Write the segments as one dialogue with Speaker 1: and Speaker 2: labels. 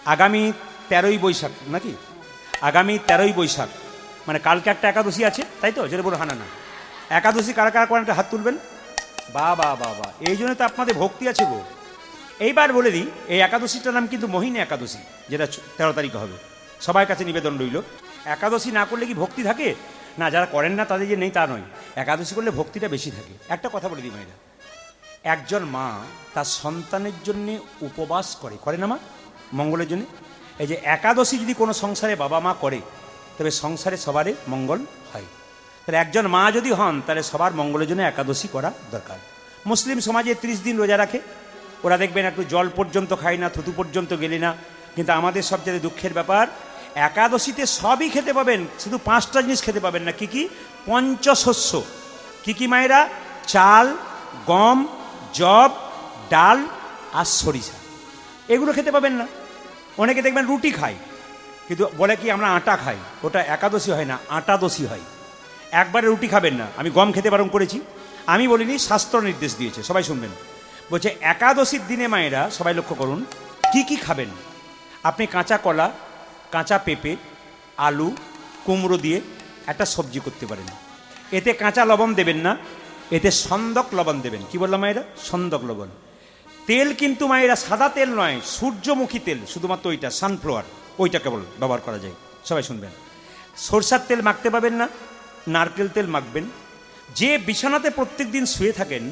Speaker 1: আগামী 13ই বৈশাখ নাকি, আগামী 13ই বৈশাখ মানে কালকে একটা একাদশী আছে, তাই তো? যেটা বলো হানা না একাদশী কারা কারা করেন একটা হাত তুলবেন। বা বা বা বা, এই জন্য তো আপনাদের ভক্তি আছে গো। এইবার বলে দিই, এই একাদশীটার নাম কিন্তু মোহিনী একাদশী, যেটা 13 তারিখে হবে। সবার কাছে নিবেদন রইল, একাদশী না করলে কি ভক্তি থাকে না? যারা করেন না তাদের যে নেই তা নয়, একাদশী করলে ভক্তিটা বেশি থাকে। একটা কথা বলে দিই মায়েরা, একজন মা তার সন্তানের জন্য উপবাস করে না মা, মঙ্গলের জন্য। এই যে একাদশী যদি কোনো সংসারে বাবা মা করে, তবে সংসারে সবারই মঙ্গল হয়। তাহলে একজন মা যদি হন, তাহলে সবার মঙ্গলের জন্য একাদশী করা দরকার। মুসলিম সমাজে 30 দিন রোজা রাখে, ওরা দেখবেন একটু জল পর্যন্ত খায় না, থুতু পর্যন্ত গেলে না। কিন্তু আমাদের সবচেয়ে দুঃখের ব্যাপার, একাদশীতে সবই খেতে পাবেন, শুধু 5টা জিনিস খেতে পাবেন না। কি কি? পঞ্চশস্য। কি কি মায়েরা? চাল, গম, জব, ডাল আর সরিষা, এগুলো খেতে পাবেন না। অনেকে দেখবেন রুটি খায়, কিন্তু বলে কি আমরা আটা খাই, ওটা একাদশী হয় না, আটাদশী হয়। একবারে রুটি খাবেন না। আমি গম খেতে বারণ করেছি, আমি বলিনি, শাস্ত্র নির্দেশ দিয়েছে, সবাই শুনবেন। বলছে একাদশীর দিনে মায়েরা সবাই লক্ষ্য করুন কি কি খাবেন। আপনি কাঁচা কলা, কাঁচা পেঁপে, আলু, কুমড়ো দিয়ে একটা সবজি করতে পারেন। এতে কাঁচা লবণ দেবেন না, এতে সন্দক লবণ দেবেন। কি বললাম মায়েরা? সন্দক লবণ। তেল কিন্তু মায়েরা সাদা তেল নয়, সূর্যমুখী তেল, শুধুমাত্র ওইটা সানফ্লাওয়ার, ওইটা কেবল ব্যবহার করা যায়। সবাই শুনবেন। সরষার তেল মাখতে পাবেন না, নারকেল তেল মাখবেন। যে বিছানাতে প্রত্যেক দিন শুয়ে থাকেন,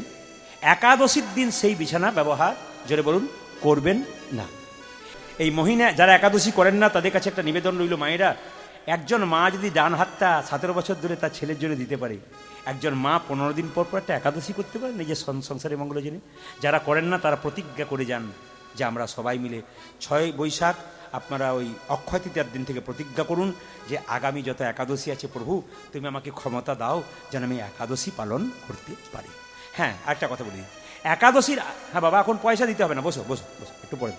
Speaker 1: একাদশীর দিন সেই বিছানা ব্যবহার, জোরে বলুন, করবেন না। এই মহিনা যারা একাদশী করেন না, তাদের কাছে একটা নিবেদন রইল মায়েরা, একজন মা যদি ডান হাতটা 17 বছর ধরে তার ছেলের জন্য দিতে পারে, একজন মা 15 দিন পর পর একটা একাদশী করতে পারে নিজের সংসারে মঙ্গলের জন্য। যারা করেন না তারা প্রতিজ্ঞা করে যান যে আমরা সবাই মিলে 6 বৈশাখ আপনারা ওই অক্ষয় তৃতীয়ার দিন থেকে প্রতিজ্ঞা করুন যে আগামী যত একাদশী আছে, প্রভু তুমি আমাকে ক্ষমতা দাও যেন আমি একাদশী পালন করতে পারি। হ্যাঁ, একটা কথা বলি, একাদশীর, হ্যাঁ বাবা এখন পয়সা দিতে হবে না, বসো বসো বসো, একটু পরে।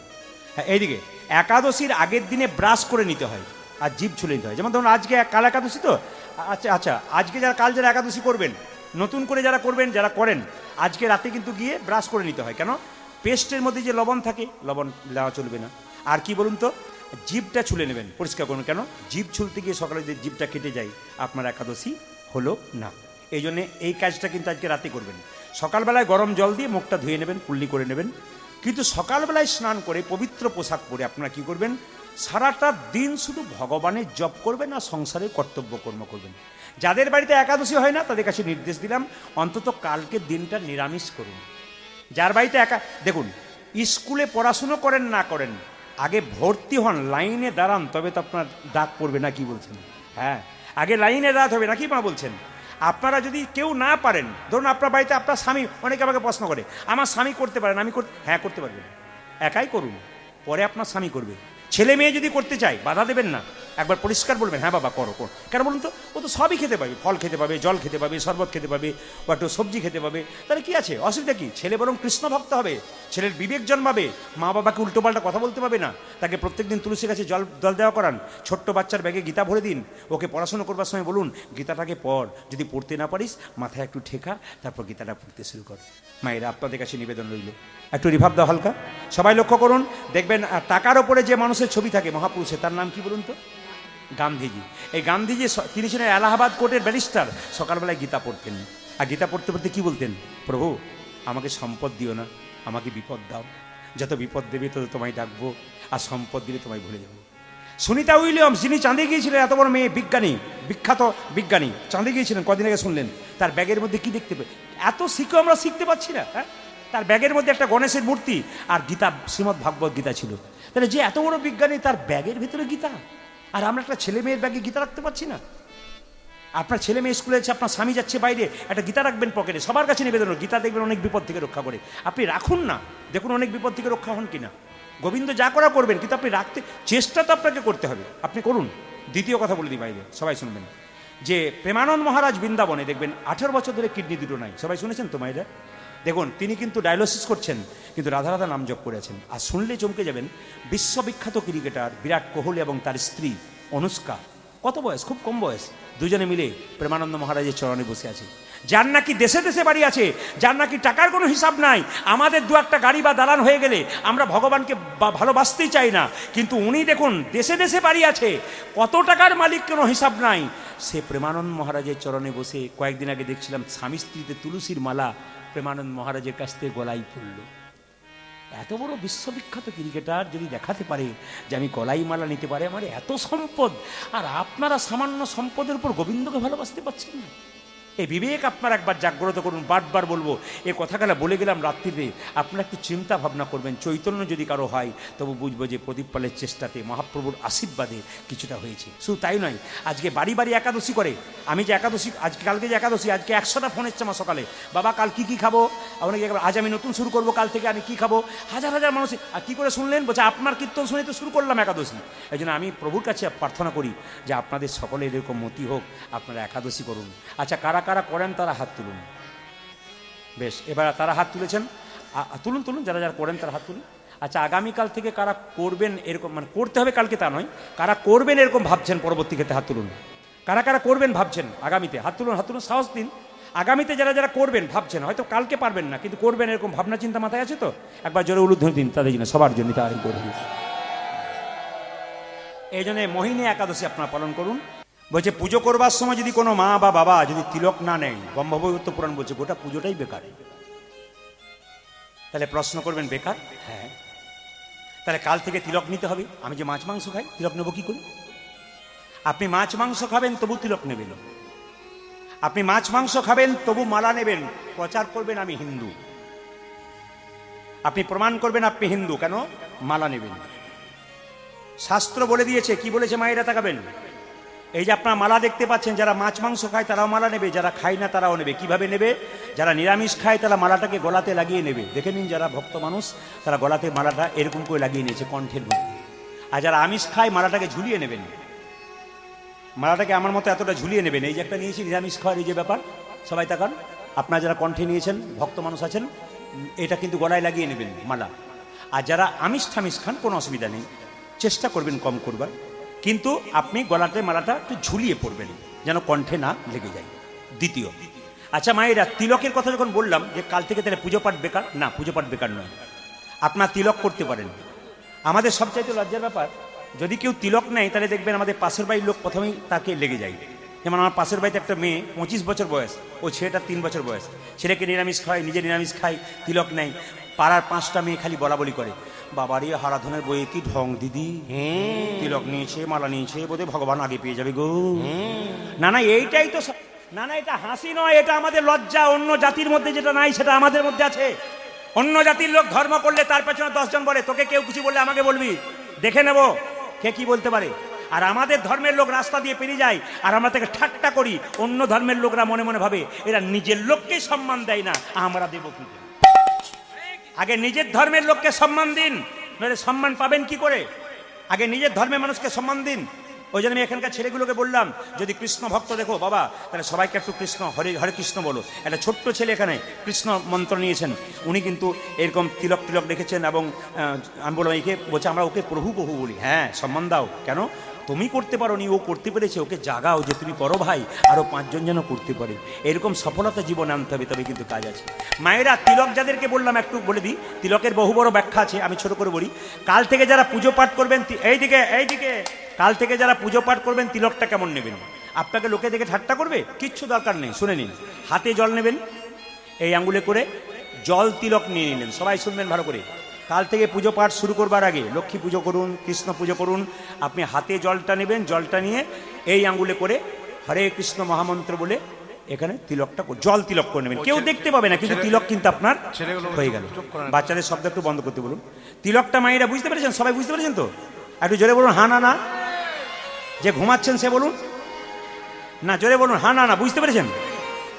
Speaker 1: হ্যাঁ, এইদিকে একাদশীর আগের দিনে ব্রাশ করে নিতে হয় আর জিভ ছুলে নিতে হয়। যেমন ধরুন আজকে কাল একাদশী তো, আচ্ছা আচ্ছা, আজকে কাল যারা একাদশী করবেন, নতুন করে যারা করবেন, যারা করেন, আজকে রাতে কিন্তু গিয়ে ব্রাশ করে নিতে হয়। কেন? পেস্টের মধ্যে যে লবণ থাকে, লবণ দেওয়া চলবে না। আর কি বলুন তো, জিভটা ছুলে নেবেন, পরিষ্কার করুন। কেন? জিভ ছুলতে গিয়ে সকালে যে জিভটা কেটে যায়, আপনার একাদশী হলো না। এই জন্যে এই কাজটা কিন্তু আজকে রাতে করবেন। সকালবেলায় গরম জল দিয়ে মুখটা ধুয়ে নেবেন, কুল্লি করে নেবেন। কিন্তু সকালবেলায় স্নান করে পবিত্র পোশাক পরে আপনারা কি করবেন, সারাটা দিন শুধু ভগবানের জপ করবেন আর সংসারে কর্তব্য কর্ম করবেন। যাদের বাড়িতে একাদশী হয় না, তাদের কাছে নির্দেশ দিলাম অন্তত কালকের দিনটা নিরামিষ করুন। যার বাড়িতে দেখুন, স্কুলে পড়াশুনো করেন না করেন, আগে ভর্তি হন, লাইনে দাঁড়ান, তবে তো আপনার ডাক পড়বে। না কি বলছেন? হ্যাঁ, আগে লাইনে দাঁড়াতে হবে, নাকি মা বলছেন? আপনারা যদি কেউ না পারেন, ধরুন আপনার বাড়িতে আপনার স্বামী, অনেকে আমাকে প্রশ্ন করে আমার স্বামী করতে পারেন, আমি হ্যাঁ করতে পারবেন, একাই করুন, পরে আপনার স্বামী করবে। ছেলে মেয়ে যদি করতে চায় বাধা দেবেন না, একবার পরিষ্কার বলবেন হ্যাঁ বাবা করো করো। কেন বলুন তো, ও তো সবই খেতে পাবে, ফল খেতে পাবে, জল খেতে পাবে, শরবত খেতে পাবে, ও একটু সবজি খেতে পাবে, তাহলে কি আছে, অসুবিধা কি? ছেলে বরং কৃষ্ণ ভক্ত হবে, ছেলের বিবেক জন্মাবে, মা বাবাকে উল্টোপাল্টা কথা বলতে পাবে না। তাকে প্রত্যেকদিন তুলসী গাছে জল দেওয়া করান, ছোট্ট বাচ্চার ব্যাগে গীতা ভরে দিন, ওকে পড়াশোনা করবার সময় বলুন গীতাটাকে পড়, যদি পড়তে না পারিস মাথায় একটু ঠেকা, তারপর গীতাটা পড়তে শুরু কর। মায়েরা আপনাদের কাছে নিবেদন রইল, একটু রিভাব দাও হালকা। সবাই লক্ষ্য করুন, দেখবেন টাকার ওপরে যে মানুষের ছবি থাকে মহাপুরুষের, তার নাম কি বলুন তো? গান্ধীজি। এই গান্ধীজি, তিনি ছিলেন এলাহাবাদ কোর্টের ব্যারিস্টার। সকালবেলায় গীতা পড়তেন, আর গীতা পড়তে পড়তে কি বলতেন? প্রভু আমাকে সম্পদ দিও না, আমাকে বিপদ দাও, যত বিপদ দেবে তত তোমায় ডাকবো, আর সম্পদ দিলে তোমায় ভুলে যাবো। সুনিতা উইলিয়ামস, যিনি চাঁদে গিয়েছিলেন, এত বড় মেয়ে, বিজ্ঞানী, বিখ্যাত বিজ্ঞানী, চাঁদে গিয়েছিলেন, কদিন আগে শুনলেন, তার ব্যাগের মধ্যে কি দেখতে পেয়ে? এত শিখেও আমরা শিখতে পাচ্ছি না। হ্যাঁ, তার ব্যাগের মধ্যে একটা গণেশের মূর্তি আর গীতা, শ্রীমদ্ ভাগবত গীতা ছিল। তাহলে যে এত বড় বিজ্ঞানী, তার ব্যাগের ভিতরে গীতা, আর আমরা একটা ছেলে মেয়ের ব্যাগে গীতা রাখতে পারছি না। আপনার ছেলে মেয়ে স্কুলে যাচ্ছে, আপনার স্বামী যাচ্ছে বাইরে, একটা গীতা রাখবেন পকেটে। সবার কাছে নিবেদন, গীতা দেখবেন অনেক বিপদ থেকে রক্ষা করে, আপনি রাখুন না, দেখুন অনেক বিপদ থেকে রক্ষা হন কিনা। গোবিন্দ যা করা করবেন, কিন্তু আপনি রাখতে চেষ্টা তো আপনাকে করতে হবে, আপনি করুন। দ্বিতীয় কথা বলে দিই বাইরে, সবাই শুনবেন, যে প্রেমানন্দ মহারাজ বৃন্দাবনে দেখবেন 18 বছর ধরে কিডনি দুটো নাই। সবাই শুনেছেন তো মায়েরা? দেখুন তিনি কিন্তু ডায়ালিসিস করছেন, কিন্তু রাধা রাধা নাম জপ করেছেন। আর শুনলে চমকে যাবেন, বিশ্ববিখ্যাত ক্রিকেটার বিরাট কোহলি এবং তার স্ত্রী অনুষ্কা, কত বয়স, খুব কম বয়স, দুজনে মিলে প্রেমানন্দ মহারাজের চরণে বসে আছে। যার নাকি দেশে দেশে বাড়ি আছে, যার নাকি টাকার কোনো হিসাব নাই, আমাদের দু একটা গাড়ি বা দালান হয়ে গেলে আমরা ভগবানকে ভালোবাসতেই চাই না, কিন্তু উনি দেখুন দেশে দেশে বাড়ি আছে, কত টাকার মালিক কোনো হিসাব নাই। সে প্রেমানন্দ মহারাজের চরণে বসে কয়েকদিন আগে দেখছিলাম স্বামী স্ত্রীতে তুলসীর মালা প্রেমানন্দ মহারাজের কাছ থেকে গলায় পড়ল। এত বড় বিশ্ববিখ্যাত ক্রিকেটার যদি দেখাতে পারে যে আমি গলাই মালা নিতে পারি, আমার এত সম্পদ, আর আপনারা সামান্য সম্পদের উপর গোবিন্দকে ভালোবাসতে পারছেন না। এই বিবেক আপনারা একবার জাগ্রত করুন। বারবার বলবো, এ কথাগুলো বলে গেলাম রাত্রিতে, আপনারা একটু চিন্তা ভাবনা করবেন। চৈতন্য যদি কারো হয় তবু বুঝবো যে প্রদীপ পালের চেষ্টাতে মহাপ্রভুর আশীর্বাদে কিছুটা হয়েছে। শুধু তাই নয়, আজকে বাড়ি বাড়ি একাদশী করে। আমি যে একাদশী আজকে, কালকে যে একাদশী, আজকে 100টা ফোন এসছে আমার সকালে, বাবা কাল কি খাবো, আপনাকে আজ আমি নতুন শুরু করবো, কাল থেকে আমি কি খাবো, হাজার হাজার মানুষ। আর কী করে শুনলেন? বলছে আপনার কীর্তন শুনে তো শুরু করলাম একাদশী। এই জন্য আমি প্রভুর কাছে প্রার্থনা করি যে আপনাদের সকলের এরকম মতি হোক, আপনারা একাদশী করুন। আচ্ছা, কারা কারা করেন তারা হাত তুলুন। বেশ, এবার তারা হাত তুলেছেন, তুলুন তুলুন, যারা যারা করেন তারা হাত তুলুন। আচ্ছা, আগামীকাল থেকে কারা করবেন এরকম, মানে করতে হবে কালকে তা নয়, কারা করবেন এরকম ভাবছেন পরবর্তী ক্ষেত্রে হাত তুলুন। কারা কারা করবেন ভাবছেন আগামীতে, হাত তুলুন, হাত তুলুন, সাহস দিন। আগামীতে যারা যারা করবেন ভাবছেন, হয়তো কালকে পারবেন না কিন্তু করবেন এরকম ভাবনা চিন্তা মাথায় আছে তো, একবার জোরে উলুধ্বনি দিন তাদের জন্য, সবার জন্য তাই করুন। এই জন্য মোহিনী একাদশী আপনারা পালন করুন। বলছে পুজো করবার সময় যদি কোনো মা বা বাবা যদি তিলক না নেয়, ব্রহ্মবৈবর্ত পুরাণ বলছে গোটা পুজোটাই বেকার। তাহলে প্রশ্ন করবেন বেকার? হ্যাঁ। তাহলে কাল থেকে তিলক নিতে হবে। আমি যে মাছ মাংস খাই, তিলক নেবো কি করে? আপনি মাছ মাংস খাবেন তবু তিলক নেবেন, আপনি মাছ মাংস খাবেন তবু মালা নেবেন, প্রচার করবেন আমি হিন্দু, আপনি প্রমাণ করবেন আপনি হিন্দু, কেন? মালা নেবেন। শাস্ত্র বলে দিয়েছে, কি বলেছে মায়েরা তাকাবেন, এই যে আপনারা মালা দেখতে পাচ্ছেন, যারা মাছ মাংস খায় তারাও মালা নেবে, যারা খায় না তারাও নেবে। কিভাবে নেবে? যারা নিরামিষ খায় তারা মালাটাকে গলাতে লাগিয়ে নেবে। দেখে নিন, যারা ভক্ত মানুষ তারা গলাতে মালাটা এরকম করে লাগিয়ে নিয়েছে কণ্ঠের মধ্যে। আর যারা আমিষ খায় মালাটাকে ঝুলিয়ে নেবেন, মালাটাকে আমার মতো এতটা ঝুলিয়ে নেবেন। এই যে একটা নিয়েছি নিরামিষ খাওয়ার এই যে ব্যাপার, সবাই তাকান, আপনারা যারা কণ্ঠে নিয়েছেন ভক্ত মানুষ আছেন, এটা কিন্তু গলায় লাগিয়ে নেবেন মালা। আর যারা আমিষ ঠামিষ খান কোনো অসুবিধা নেই, চেষ্টা করবেন কম করবার, কিন্তু আপনি গলাতে মালাটা একটু ঝুলিয়ে পড়বেন যেন কণ্ঠে না লেগে যায়। দ্বিতীয়, আচ্ছা মায়েরা, তিলকের কথা যখন বললাম যে কাল থেকে তাহলে পুজো পাঠ বেকার, না, পুজো পাঠ বেকার নয়, আপনার তিলক করতে পারেন। আমাদের সবচাইতে লজ্জার ব্যাপার, যদি কেউ তিলক নেয় তাহলে দেখবেন আমাদের পাশের বাড়ির লোক প্রথমেই তাকে লেগে যায়। যেমন আমার পাশের বাড়িতে একটা মেয়ে 25 বছর বয়স, ও ছেলেটার 3 বছর বয়স, ছেলেকে নিরামিষ খায়, নিজে নিরামিষ খায়, তিলক নেয়। পাড়ার 5টা মেয়ে খালি বলা বলি করে, বাবারে হারাধনের বইয়ে কি ঢং দিদি, তিলক নিয়েছে, মালা নিয়েছে, বোধহয় ভগবান আগে পেয়ে যাবে গো। না না, এইটাই তো, না না, এটা হাসি নয়, এটা আমাদের লজ্জা। অন্য জাতির মধ্যে যেটা নাই সেটা আমাদের মধ্যে আছে। অন্য জাতির লোক ধর্ম করলে তার পেছনে 10 জন বলে, তোকে কেউ কিছু বললে আমাকে বলবি, দেখে নেব কে কি বলতে পারে। আর আমাদের ধর্মের লোক রাস্তা দিয়ে পেরিয়ে যায় আর আমরা তাকে ঠাট্টা করি। অন্য ধর্মের লোকরা মনে মনে ভাবে এরা নিজের লোককে সম্মান দেয় না, আমরা দেব কি? আগে নিজের ধর্মের লোককে সম্মান দিন, নইলে সম্মান পাবেন কি করে? আগে নিজের ধর্মের মানুষকে সম্মান দিন। ওই জন্য আমি এখানকার ছেলেগুলোকে বললাম, যদি কৃষ্ণ ভক্ত দেখো বাবা, তাহলে সবাইকে একটু কৃষ্ণ হরে হরে কৃষ্ণ বলো। একটা ছোট্ট ছেলে এখানে কৃষ্ণ মন্ত্র নিয়েছেন, উনি কিন্তু এরকম তিলক তিলক রেখেছেন, এবং আমি বললাম একে, বলছে আমরা ওকে প্রভু প্রভু বলি। হ্যাঁ, সম্মান দাও। কেন? তুমি করতে পারো নি, ও করতে পেরেছে, ওকে জাগাও যে তুমি করো ভাই, আরও 5 জন যেন করতে পারে। এরকম সফলতা জীবনে আনতে হবে, তবে কিন্তু কাজ আছে। মায়েরা, তিলক যাদেরকে বললাম একটু বলে দিই, তিলকের বহু বড় ব্যাখ্যা আছে, আমি ছোট করে বলি। কাল থেকে যারা পুজো পাঠ করবেন, এইদিকে এইদিকে, কাল থেকে যারা পুজো পাঠ করবেন তিলকটা কেমন নেবেন? আপনাকে লোকে দেখে ঠাট্টা করবে? কিচ্ছু দরকার নেই, শুনে নিন। হাতে জল নেবেন, এই আঙ্গুলে করে জল তিলক নিয়ে নিলেন। সবাই শুনবেন ভালো করে। কাল থেকে পুজো পাঠ শুরু করবার আগে, লক্ষ্মী পুজো করুন, কৃষ্ণ পুজো করুন, আপনি হাতে জলটা নেবেন, জলটা নিয়ে এই আঙ্গুলে করে হরে কৃষ্ণ মহামন্ত্র বলে এখানে তিলকটা জল তিলক করে নেবেন। কেউ দেখতে পাবে না, কিন্তু তিলক কিন্তু আপনার হয়ে গেল। বাচ্চাদের শব্দ একটু বন্ধ করতে বলুন। তিলকটা মায়েরা বুঝতে পেরেছেন? সবাই বুঝতে পেরেছেন তো? একটু জোরে বলুন হা না না। যে ঘুমাচ্ছেন সে বলুন না, জোরে বলুন হা না না। বুঝতে পেরেছেন?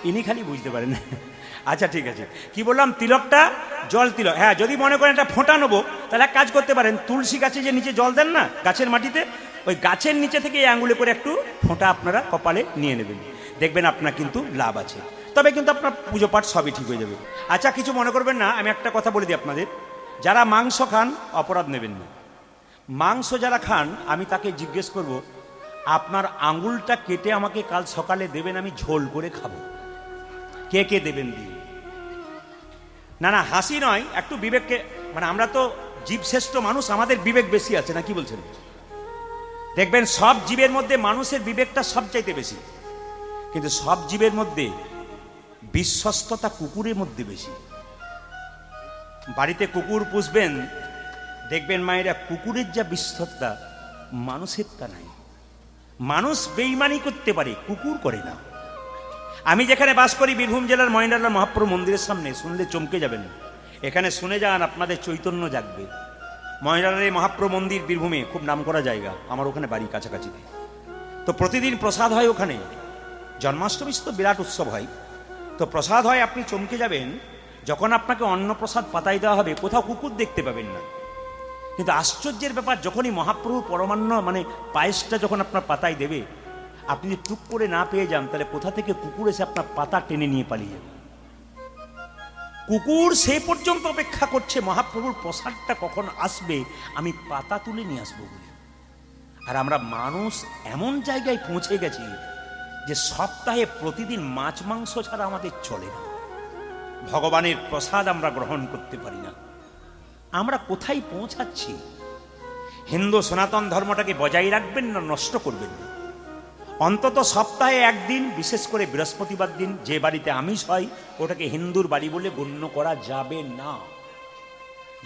Speaker 1: ইনি খালি বুঝতে পারেন। আচ্ছা ঠিক আছে, কি বললাম? তিলকটা জল তিলক। হ্যাঁ, যদি মনে করেন একটা ফোঁটা নেবো, তাহলে এক কাজ করতে পারেন, তুলসী গাছে যে নিচে জল দেন না গাছের মাটিতে, ওই গাছের নিচে থেকে এই আঙুলে করে একটু ফোঁটা আপনারা কপালে নিয়ে নেবেন, দেখবেন আপনার কিন্তু লাভ আছে। তবে কিন্তু আপনার পুজো পাঠ সবই ঠিক হয়ে যাবে। আচ্ছা, কিছু মনে করবেন না, আমি একটা কথা বলে দিই আপনাদের, যারা মাংস খান অপরাধ নেবেন না। মাংস যারা খান, আমি তাকে জিজ্ঞেস করব, আপনার আঙুলটা কেটে আমাকে কাল সকালে দেবেন, আমি ঝোল করে খাবো। কে কে দেবেন দিন। না না, হাসি নয়, একটু বিবেককে, মানে আমরা তো জীবশ্রেষ্ঠ মানুষ, আমাদের বিবেক বেশি আছে না, কি বলছেন? দেখবেন সব জীবের মধ্যে মানুষের বিবেকটা সবচাইতে বেশি, কিন্তু সব জীবের মধ্যে বিশ্বস্ততা কুকুরের মধ্যে বেশি। বাড়িতে কুকুর পুষবেন, দেখবেন মায়েরা কুকুরের যা বিশ্বস্ততা মানুষের তা নাই। মানুষ বেইমানি করতে পারে, কুকুর করে না। আমি যেখানে বাস করি বীরভূম জেলার মহেন্দ্রলাল মহাপ্রভু মন্দিরের সামনে, শুনলে চমকে যাবেন। এখানে শুনে যান, আপনাদের চৈতন্য জাগবে। মহেন্দ্রলাল মহাপ্রভু মন্দির বীরভূমে খুব নামকরা জায়গা, আমার ওখানে বাড়ি কাছাকাছিতে। তো প্রতিদিন প্রসাদ হয় ওখানে, জন্মাষ্টমী তো বিরাট উৎসব হয়। তো প্রসাদ হয়, আপনি চমকে যাবেন। যখন আপনাকে অন্ন প্রসাদ পাতাই দেওয়া হবে, কোথাও কুকুর দেখতে পাবেন না। কিন্তু আশ্চর্যের ব্যাপার, যখনই মহাপ্রভু পরমান্ন মানে পায়েসটা যখন আপনার পাতায় দেবে, আপনি যদি টুক করে না পেয়ে যান, তাহলে কোথা থেকে কুকুর এসে আপনার পাতা টেনে নিয়ে পালিয়ে যাবে। কুকুর সেই পর্যন্ত অপেক্ষা করছে মহাপ্রভুর প্রসাদটা কখন আসবে, আমি পাতা তুলে নিয়ে আসবো বলে। আর আমরা মানুষ এমন জায়গায় পৌঁছে গেছি যে সপ্তাহে প্রতিদিন মাছ মাংস ছাড়া আমাদের চলে না। ভগবানের প্রসাদ আমরা গ্রহণ করতে পারি না। আমরা কোথায় পৌঁছাচ্ছি? হিন্দু সনাতন ধর্মটাকে বজায় রাখবেন না নষ্ট করবেন না? অন্তত সপ্তাহে একদিন, বিশেষ করে বৃহস্পতিবার দিন, যে বাড়িতে আমিষ হয় ওটাকে হিন্দুর বাড়ি বলে গণ্য করা যাবে না।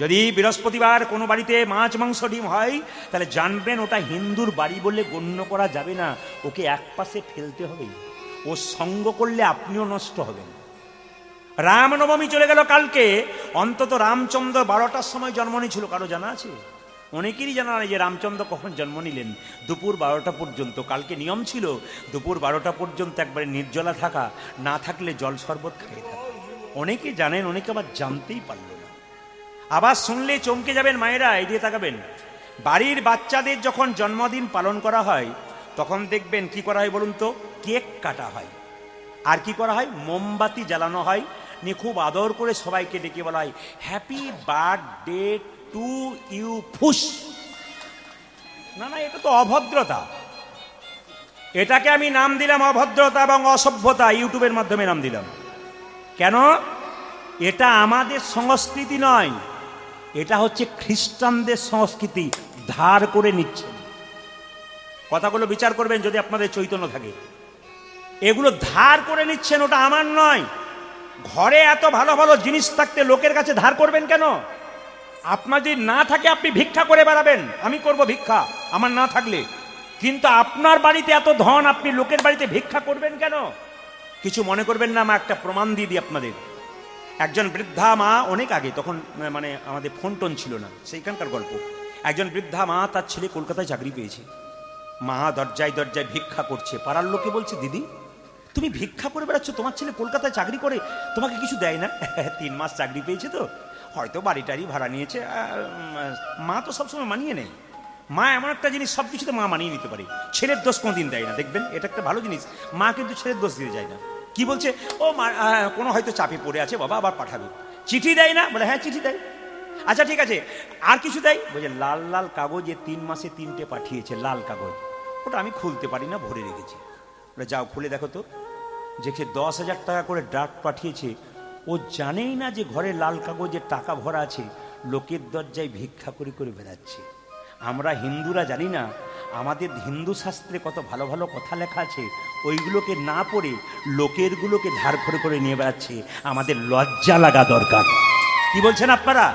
Speaker 1: যদি বৃহস্পতিবার কোনো বাড়িতে মাছ মাংস ডিম হয়, তাহলে জানবেন ওটা হিন্দুর বাড়ি বলে গণ্য করা যাবে না। ওকে একপাশে ফেলতে হবে। ও সঙ্গ করলে আপনিও নষ্ট হবেন। রামনবমী চলে গেল কালকে, অন্তত রামচন্দ্র 12টার সময় জন্ম নিয়েছিল, কারো জানা আছে? অনেকেরই জানা নেই যে রামচন্দ্র কখন জন্ম নিলেন। দুপুর 12টা পর্যন্ত, কালকে নিয়ম ছিল দুপুর 12টা পর্যন্ত একবারে নির্জলা থাকা, না থাকলে জল শরবত খেয়ে থাকা। অনেকে জানেন, অনেকে আবার জানতেই পারল না। আবার শুনলে চমকে যাবেন মায়েরা, এদিকে তাকাবেন। বাড়ির বাচ্চাদের যখন জন্মদিন পালন করা হয়, তখন দেখবেন কি করা হয় বলুন তো? কেক কাটা হয়। আর কি করা হয়? মোমবাতি জ্বালানো হয়, নিয়ে খুব আদর করে সবাইকে ডেকে বলা হয় হ্যাপি বার্থডে টু ইউ ফুস। না না, এটা তো অভদ্রতা। এটাকে আমি নাম দিলাম অভদ্রতা এবং অসভ্যতা, ইউটিউবের মাধ্যমে নাম দিলাম। কেন? এটা আমাদের সংস্কৃতি নয়, এটা হচ্ছে খ্রিস্টানদের সংস্কৃতি। ধার করে নিচ্ছেন। কথাগুলো বিচার করবেন যদি আপনাদের চৈতন্য থাকে। এগুলো ধার করে নিচ্ছেন, ওটা আমার নয়। ঘরে এত ভালো ভালো জিনিস থাকতে লোকের কাছে ধার করবেন কেন? আপনার যদি না থাকে আপনি ভিক্ষা করে বেড়াবেন, আমি করব ভিক্ষা আমার না থাকলে। কিন্তু আপনার বাড়িতে এত ধন, আপনি লোকের বাড়িতে ভিক্ষা করবেন কেন? কিছু মনে করবেন না, মা একটা প্রমাণ দিয়ে দিই আপনাদের। একজন বৃদ্ধা মা, অনেক আগে, তখন মানে আমাদের ফোন টোন ছিল না, সেইখানকার গল্প। একজন বৃদ্ধা মা, তার ছেলে কলকাতায় চাকরি পেয়েছে। মা দরজায় দরজায় ভিক্ষা করছে। পাড়ার লোকে বলছে, দিদি তুমি ভিক্ষা করে বেড়াচ্ছ, তোমার ছেলে কলকাতায় চাকরি করে, তোমাকে কিছু দেয় না? 3 মাস চাকরি পেয়েছে তো, হয়তো বাড়ি টাড়ি ভাড়া নিয়েছে। মা তো সবসময় মানিয়ে নেয়। মা এমন একটা জিনিস, সব কিছুতে মা মানিয়ে নিতে পারে। ছেলের দোষ কোনোদিন দেয় না, দেখবেন এটা একটা ভালো জিনিস। মা কিন্তু ছেলের দোষ দিয়ে যায় না। কি বলছে? ও মা কোনো হয়তো চাপে পড়ে আছে, বাবা আবার পাঠাবে। চিঠি দেয় না? বলে হ্যাঁ চিঠি দেয়। আচ্ছা ঠিক আছে, আর কিছু দেয়? বলছে লাল লাল কাগজে 3 মাসে 3টে পাঠিয়েছে, লাল কাগজ, ওটা আমি খুলতে পারি না, ভরে রেখেছি। বলে যাও খুলে দেখো তো। যে 10,000 টাকা করে ড্রাফট পাঠিয়েছে, ও জানেই না যে ঘরে লাল কাগজে টাকা ভরা আছে, লোকের দরজায় ভিক্ষা করে করে বেড়াচ্ছে। আমরা হিন্দুরা জানি না আমাদের হিন্দু শাস্ত্রে কত ভালো ভালো কথা লেখা আছে, ওইগুলোকে না পড়ে লোকেরগুলোকে ধার করে করে নিয়ে বেড়াচ্ছে। আমাদের লজ্জা লাগা দরকার। কি বলছেন আপনারা?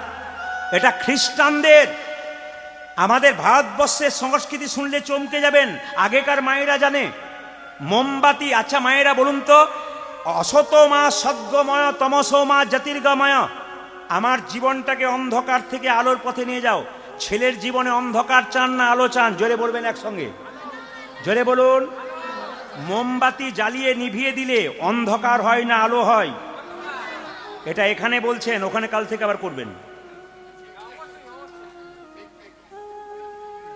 Speaker 1: এটা খ্রিস্টানদের। আমাদের ভারতবর্ষের সংস্কৃতি শুনলে চমকে যাবেন। আগেকার মায়েরা জানে মোমবাতি। আচ্ছা মায়েরা বলুন তো, অসত মা সদ্গময়, তমস মা জ্যোতির্গময়। আমার জীবনটাকে অন্ধকার থেকে আলোর পথে নিয়ে যাও। ছেলের জীবনে অন্ধকার চান না আলো চান? জোরে বলবেন একসঙ্গে, জোরে বলুন। মোমবাতি জ্বালিয়ে নিভিয়ে দিলে অন্ধকার হয় না আলো হয়? এটা এখানে বলছেন, ওখানে কাল থেকে আবার করবেন।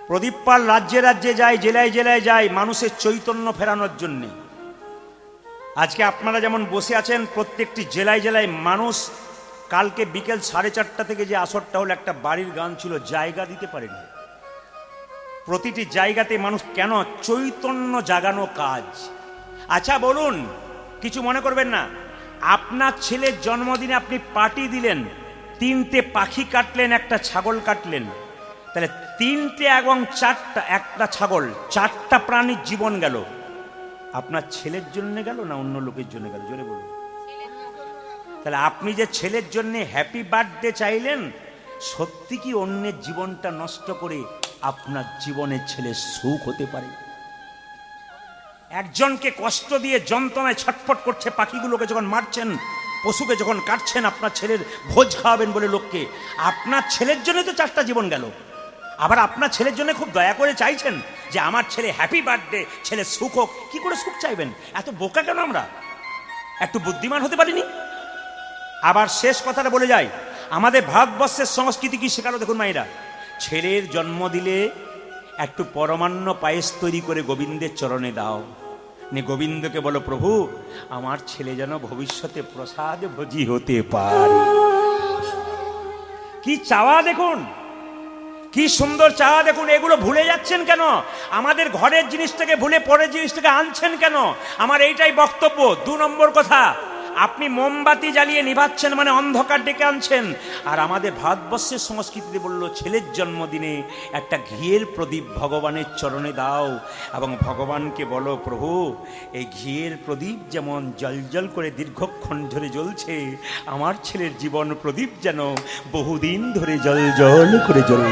Speaker 1: প্রদীপ পাল রাজ্যে রাজ্যে যায়, জেলায় জেলায় যায় মানুষের চৈতন্য ফেরানোর জন্যে। আজকে আপনারা যেমন বসে আছেন, প্রত্যেকটি জেলায় জেলায় মানুষ। কালকে বিকেল 4:30 থেকে যে আসরটা হলো, একটা বাড়ির গান ছিল, জায়গা দিতে পারেনি। প্রতিটি জায়গাতে মানুষ কেন? চৈতন্য জাগানো কাজ। আচ্ছা বলুন, কিছু মনে করবেন না, আপনার ছেলের জন্মদিনে আপনি পার্টি দিলেন, 3টে পাখি কাটলেন, একটা ছাগল কাটলেন, তাহলে 3টে এবং 4টা, একটা ছাগল, 4টা প্রাণীর জীবন গেল। আপনার ছেলের জন্য গেল না অন্য লোকের জন্য গেল? জোরে বলুন। তাহলে আপনি যে ছেলের জন্য হ্যাপি বার্থডে চাইলেন, সত্যি কি অন্যের জীবনটা নষ্ট করে আপনার জীবনের ছেলের সুখ হতে পারে? একজনকে কষ্ট দিয়ে যন্ত্রণায় ছটফট করছে, পাখিগুলোকে যখন মারছেন, পশুকে যখন কাটছেন, আপনার ছেলের ভোজ খাওয়াবেন বলে লোককে, আপনার ছেলের জন্য তো 4টা জীবন গেল। আবার আপনার ছেলের জন্য খুব দয়া করে চাইছেন যে আমার ছেলে হ্যাপি বার্থডে, ছেলে সুখ হোক। কি করে সুখ চাইবেন? এত বোকা কেন আমরা? একটু বুদ্ধিমান হতে পারিনি? আবার শেষ কথাটা বলে যাই, আমাদের ভারতবর্ষের সংস্কৃতি কি শেখালো দেখুন মায়েরা। ছেলের জন্ম দিলে একটু পরমান্ন পায়েস তৈরি করে গোবিন্দের চরণে দাও, নে গোবিন্দকে বলো, প্রভু আমার ছেলে যেন ভবিষ্যতে প্রসাদ ভোজি হতে পারে। কি চাওয়া দেখুন, কি সুন্দর চাওয়া দেখুন। এগুলো ভুলে যাচ্ছেন কেন? আমাদের ঘরের জিনিসটাকে ভুলে পরের জিনিসটাকে আনছেন কেন? আমার এইটাই বক্তব্য। 2 নম্বর কথা, আপনি মোমবাতি জ্বালিয়ে নিভাচ্ছেন মানে অন্ধকার ডেকে আনছেন। আর আমাদের ভারতবর্ষের সংস্কৃতিতে বলল, ছেলের জন্মদিনে একটা ঘিয়ের প্রদীপ ভগবানের চরণে দাও এবং ভগবানকে বলো, প্রভু এই ঘিয়ের প্রদীপ যেমন জলজল করে দীর্ঘক্ষণ ধরে জ্বলছে, আমার ছেলের জীবন প্রদীপ যেন বহুদিন ধরে জলজল করে জ্বলে।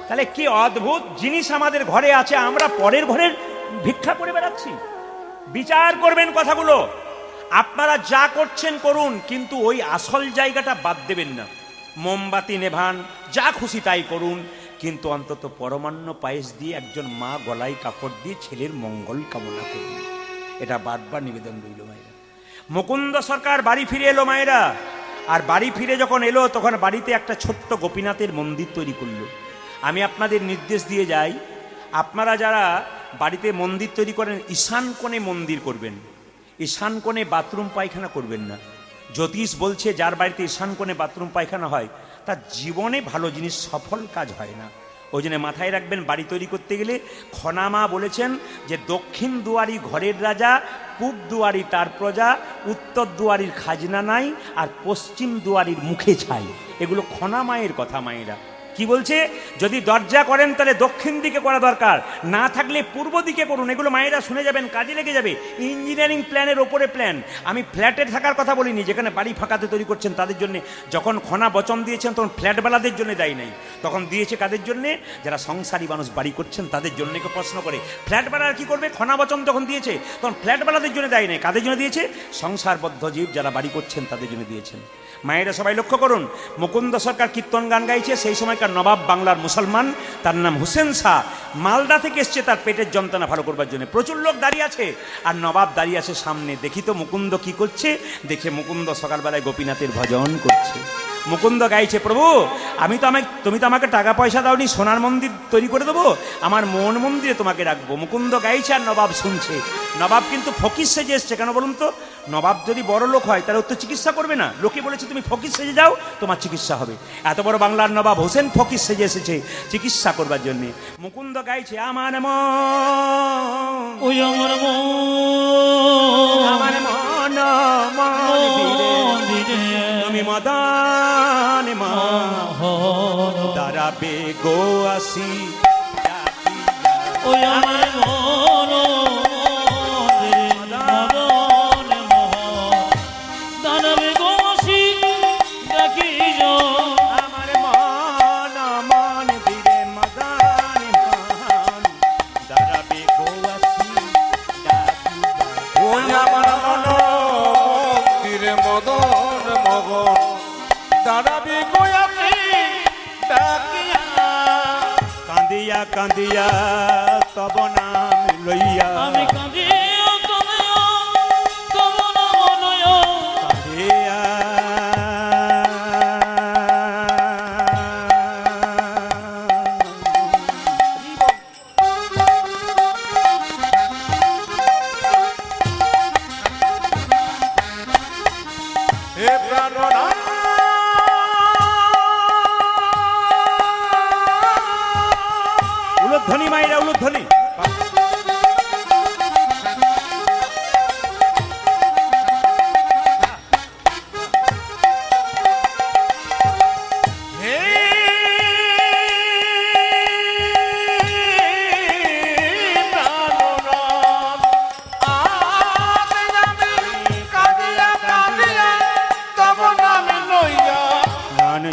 Speaker 1: তাহলে কি অদ্ভুত জিনিস আমাদের ঘরে আছে, আমরা পরের ঘরের ভিক্ষা করে বেড়াচ্ছি। বিচার করবেন কথাগুলো। আপনারা যা করছেন করুন, কিন্তু ওই আসল জায়গাটা বাদ দেবেন না। মোমবাতি নেভান, যা খুশি তাই করুন, কিন্তু অন্তত পরমান্ন পায়েস দিয়ে একজন মা গলায় কাপড় দিয়ে ছেলের মঙ্গল কামনা করুন। এটা বারবার নিবেদন রইল মায়েরা। মুকুন্দ সরকার বাড়ি ফিরে এলো মায়েরা, আর বাড়ি ফিরে যখন এলো তখন বাড়িতে একটা ছোট্ট গোপীনাথের মন্দির তৈরি করলো। আমি আপনাদের নির্দেশ দিয়ে যাই, আপনারা যারা বাড়িতে মন্দির তৈরি করেন, ঈশান কোণে মন্দির করবেন, ঈশান কোণে বাথরুম পায়খানা করবেন না। জ্যোতিষ বলছে যার বাড়িতে ঈশান কোণে বাথরুম পায়খানা হয় তার জীবনে ভালো জিনিস, সফল কাজ হয় না। ওই জন্য মাথায় রাখবেন, বাড়ি তৈরি করতে গেলে খনামা বলেছেন যে দক্ষিণ দুয়ারি ঘরের রাজা, পূব দুয়ারি তার প্রজা, উত্তর দুয়ারির খাজনা নাই, আর পশ্চিম দুয়ারির মুখে ছাই। এগুলো খনামায়ের কথা মায়েরা। কি বলছে? যদি দরজা করেন তাহলে দক্ষিণ দিকে করা দরকার, না থাকলে পূর্ব দিকে করুন। এগুলো মায়েরা শুনে যাবেন, কাজে লেগে যাবে। ইঞ্জিনিয়ারিং প্ল্যানের ওপরে প্ল্যান। আমি ফ্ল্যাটে থাকার কথা বলিনি, যেখানে বাড়ি ফাঁকাতে তৈরি করছেন তাদের জন্য। যখন খনা বচন দিয়েছেন তখন ফ্ল্যাটওয়ালাদের জন্য দেয় নাই, তখন দিয়েছে কাদের জন্যে? যারা সংসারী মানুষ বাড়ি করছেন তাদের জন্য। কেউ প্রশ্ন করে ফ্ল্যাটওয়ালারা কি করবে? খনা বচন তখন দিয়েছে, তখন ফ্ল্যাটওয়ালাদের জন্য দেয় নাই। কাদের জন্য দিয়েছে? সংসারবদ্ধ জীব যারা বাড়ি করছেন তাদের জন্য দিয়েছেন। মায়েরা সবাই লক্ষ্য করুন, মুকুন্দ সরকার কীর্তন গান গাইছে। সেই সময়কার নবাব বাংলার মুসলমান, তার নাম হুসেন শাহ, মালদা থেকে এসছে তার পেটের যন্ত্রণা ভালো করবার জন্য। প্রচুর লোক দাঁড়িয়ে আছে, আর নবাব দাঁড়িয়ে আছে সামনে। দেখি তো মুকুন্দ কি করছে। দেখে মুকুন্দ সকালবেলায় গোপীনাথের ভজন করছে। মুকুন্দ গাইছে, প্রভু তুমি তো আমাকে টাকা পয়সা দাওনি, সোনার মন্দির তৈরি করে দেবো, আমার মন মন্দিরে তোমাকে রাখবো। মুকুন্দ গাইছে আর নবাব শুনছে। নবাব কিন্তু ফকির সেজে এসছে। কেন বলুন তো? নবাব যদি বড় লোক হয় তাহলে ও তো চিকিৎসা করবে না। লোকে বলেছে তুমি ফকির সেজে যাও, তোমার চিকিৎসা হবে। এত বড় বাংলার নবাব হোসেন ফকির সেজে এসেছে চিকিৎসা করবার জন্য। মুকুন্দ গাইছে, আমার মন, আমার মন তুমি মদন মোহন দাঁড়াবে গো আসি, ওই আমার মন কান্দিয়া তব নাম লইয়া, আমি কান্দিয়া তব নাম লইয়া, কান্দিয়া হে প্রাণনা উলুধ্বনি মায়েরা, উলুধ্বনি।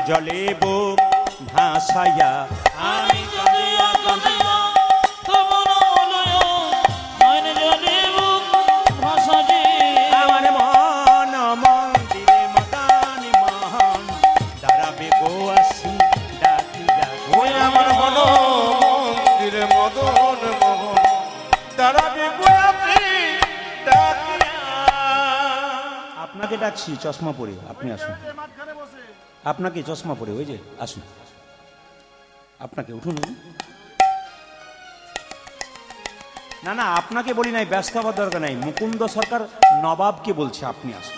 Speaker 1: জলে বুক ভাসাইয়া
Speaker 2: আমি কাঁদিয়া কাঁদিয়া তোমার নয়ন জলে বুক ভাসাইয়া
Speaker 1: আমার মন মন্দিরে মদান মহন দাঁড়াবে গো আসি ডাকিয়া
Speaker 3: ওই আমার মন মন্দিরে মদন মোহন দাঁড়াবে গোয়াতে ডাকিয়া।
Speaker 1: আপনাকে ডাকছি চশমা পরে, আপনি আসুন। আপনাকে চশমা পরে, ওই যে আসুন, আপনাকে উঠুন। না না, আপনাকে বলি নাই, ব্যস্ত হওয়ার দরকার নাই। মুকুন্দ সরকার নবাবকে বলছে আপনি আসুন।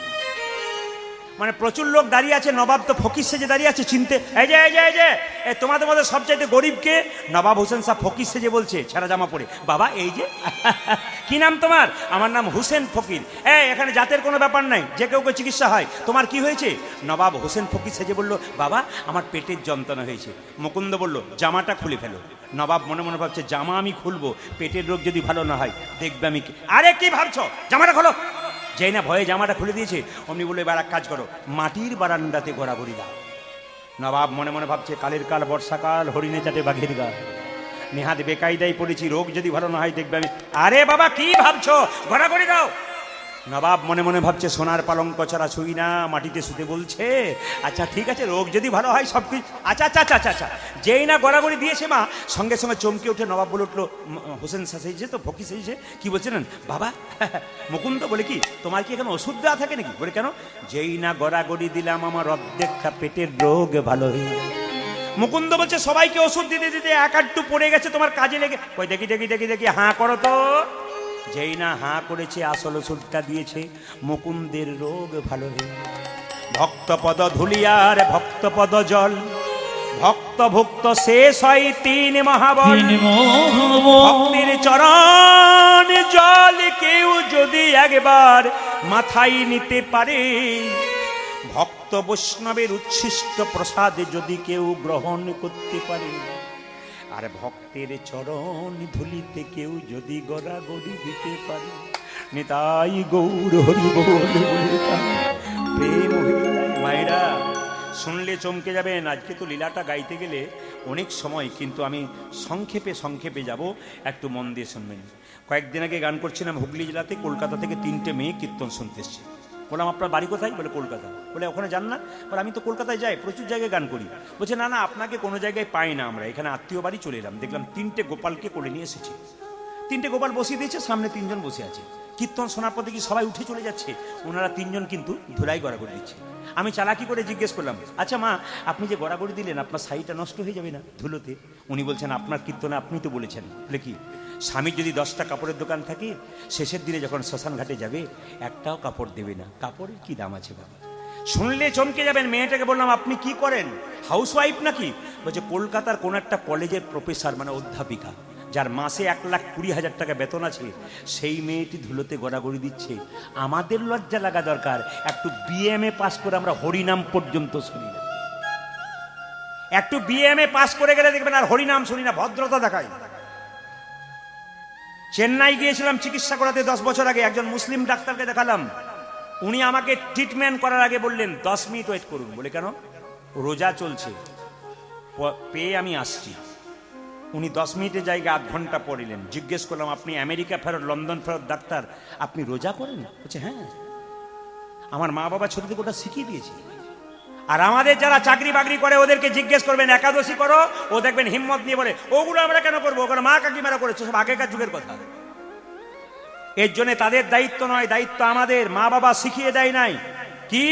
Speaker 1: মানে প্রচুর লোক দাঁড়িয়ে আছে, নবাব তো ফকির সেজে দাঁড়িয়ে আছে, চিনতে। এই যে এই যে এই যে তোমাদের মধ্যে সবচাইতে গরিবকে নবাব হোসেন সাহেব ফকির সেজে বলছে, ছেঁড়া জামা পরে। বাবা এই যে কি নাম তোমার? আমার নাম হোসেন ফকির। এখানে জাতের কোনো ব্যাপার নাই, যে কেউ কেউ চিকিৎসা হয়। তোমার কি হয়েছে? নবাব হোসেন ফকির সেজে বলল, বাবা আমার পেটের যন্ত্রণা হয়েছে। মুকুন্দ বলল, জামাটা খুলে ফেলো। নবাব মনে মনে ভাবছে, জামা আমি খুলবো, পেটের রোগ যদি ভালো না হয়, দেখবে আমি কি। আরে কি ভাবছো, জামাটা খোলো। যেই না ভয়ে জামাটা খুলে দিয়েছে, অমনি বলে, এবার এক কাজ করো, মাটির বারান্দাতে গড়াগড়ি দাও। নবাব মনে মনে ভাবছে, কালের কাল বর্ষাকাল, হরিণে চাটে বাঘের গা, নেহাত বেকায়দায় পড়েছি, রোগ যদি ভালো না হয় দেখবে আমি। আরে বাবা কি ভাবছো, গড়াগড়ি দাও। নবাব মনে মনে ভাবছে, সোনার পালঙ্ক ছাড়া ছুঁই না, মাটিতে শুতে বলছে। আচ্ছা ঠিক আছে, রোগ যদি ভালো হয় সব কিছু। আচ্ছা আচ্ছা আচ্ছা আচ্ছা আচ্ছা। যেই না গড়াগড়ি দিয়েছে মা, সঙ্গে সঙ্গে চমকে উঠে নবাব বলে উঠলো, হোসেন সেজেছে তো, ফকির সেজেছে, কি বলছেন বাবা? মুকুন্দ বলে, কি তোমার কি এখানে ওষুধ দেওয়া থাকে নাকি? বলে, কেন? যেই না গড়াগড়ি দিলাম, আমার অর্ধেকটা পেটের রোগ ভালো হয়ে গেল। মুকুন্দ বলছে, সবাইকে ওষুধ দিতে দিতে এক আধটু পড়ে গেছে, তোমার কাজে লেগে। কই দেখি দেখি দেখি দেখি, হাঁ করো তো। যেই না হাঁ করেছে, আসল ওষুধটা দিয়েছে, মুকুন্দের রোগ ভালো হয়ে গেল। ভক্তপদ ধুলিয়ার ভক্তপদ জল, ভক্ত ভুক্ত শেষ হয় তিন মহাবল। ভক্তির চরণ জল কেউ যদি একবার মাথায় নিতে পারে, ভক্ত বৈষ্ণবের উচ্ছিষ্ট প্রসাদে যদি কেউ গ্রহণ করতে পারে, আর ভক্তের চরণ ধুলিতে কেউ যদি গড়াগড়ি দিতে পারে, নিতাই গৌর হরি বল বলে প্রেম হয়ে যায়। মায়েরা শুনলে চমকে যাবেন। আজকে তো লীলাটা গাইতে গেলে অনেক সময়, কিন্তু আমি সংক্ষেপে সংক্ষেপে যাব, একটু মন দিয়ে শুনবেন। কয়েকদিন আগে গান করছিলাম হুগলি জেলাতে, কলকাতা থেকে 3টে মেয়ে কীর্তন শুনতে এসছে। বললাম, আপনার বাড়ি কোথায়? বলে, কলকাতা। বলে, ওখানে যান না? বলে, আমি তো কলকাতায় যাই, প্রচুর জায়গায় গান করি। বলছে, না না, আপনাকে কোনো জায়গায় পাই না, আমরা এখানে আত্মীয় বাড়ি চলে এলাম, দেখলাম 3টে গোপালকে কোলে নিয়ে এসেছি। 3টে গোপাল বসিয়ে দিয়েছে, সামনে 3জন বসে আছে। কীর্তন শোনার পর দেখি সবাই উঠে চলে যাচ্ছে, ওনারা 3জন কিন্তু ধুলাই গড়াগড়ি দিচ্ছে। আমি চালাকি করে জিজ্ঞেস করলাম, আচ্ছা মা, আপনি যে গড়াগড়ি দিলেন, আপনার শাড়িটা নষ্ট হয়ে যাবে না ধুলোতে? উনি বলছেন, আপনার কীর্তনে আপনি তো বলেছেন। বলে, কি? স্বামীর যদি 10টা কাপড়ের দোকান থাকে, শেষের দিনে যখন শ্মশান ঘাটে যাবে, একটাও কাপড় দেবে না। কাপড়ের কি দাম আছে বাবা? শুনলে চমকে যাবেন। মেয়েটাকে বললাম, আপনি কি করেন, হাউস ওয়াইফ নাকি? বলছে, কলকাতার কোন একটা কলেজের প্রফেসর, মানে অধ্যাপিকা, যার মাসে 1,20,000 টাকা বেতন আছে, সেই মেয়েটি ধুলোতে গড়াগড়ি দিচ্ছে। আমাদের লজ্জা লাগা দরকার, একটু বিএমএ পাস করে আমরা হরিনাম পর্যন্ত শুনি না। একটু বিএমএ পাস করে গেলে দেখবেন আর হরিনাম শুনি না, ভদ্রতা দেখায়। চেন্নাই গিয়েছিলাম চিকিৎসা করাতে 10 বছর আগে, একজন মুসলিম ডাক্তারকে দেখালাম। উনি আমাকে ট্রিটমেন্ট করার আগে বললেন, 10 মিনিট ওয়েট করুন। বলে, কেন? রোজা চলছে, পেয়ে আমি আসছি। উনি 10 মিনিটের জায়গায় 8 ঘন্টা পড়িলেন। জিজ্ঞেস করলাম, আপনি আমেরিকা ফেরত, লন্ডন ফেরত ডাক্তার, আপনি রোজা করেন? বলছে, হ্যাঁ, আমার মা বাবা ছোট থেকে ওটা শিখিয়ে দিয়েছে। আর আমাদের যারা চাকরি বাকরি করে, ওদেরকে জিজ্ঞেস করবেন একাদশী করো, ও দেখবেন হিম্মত নিয়ে বলে, ওগুলো আমরা কেন করবো, ওখানে মা কাকিমারা করেছে, সব আগেকার যুগের কথা। এর জন্য তাদের দায়িত্ব নয়, দায়িত্ব আমাদের। মা বাবা শিখিয়ে দেয় নাই কি?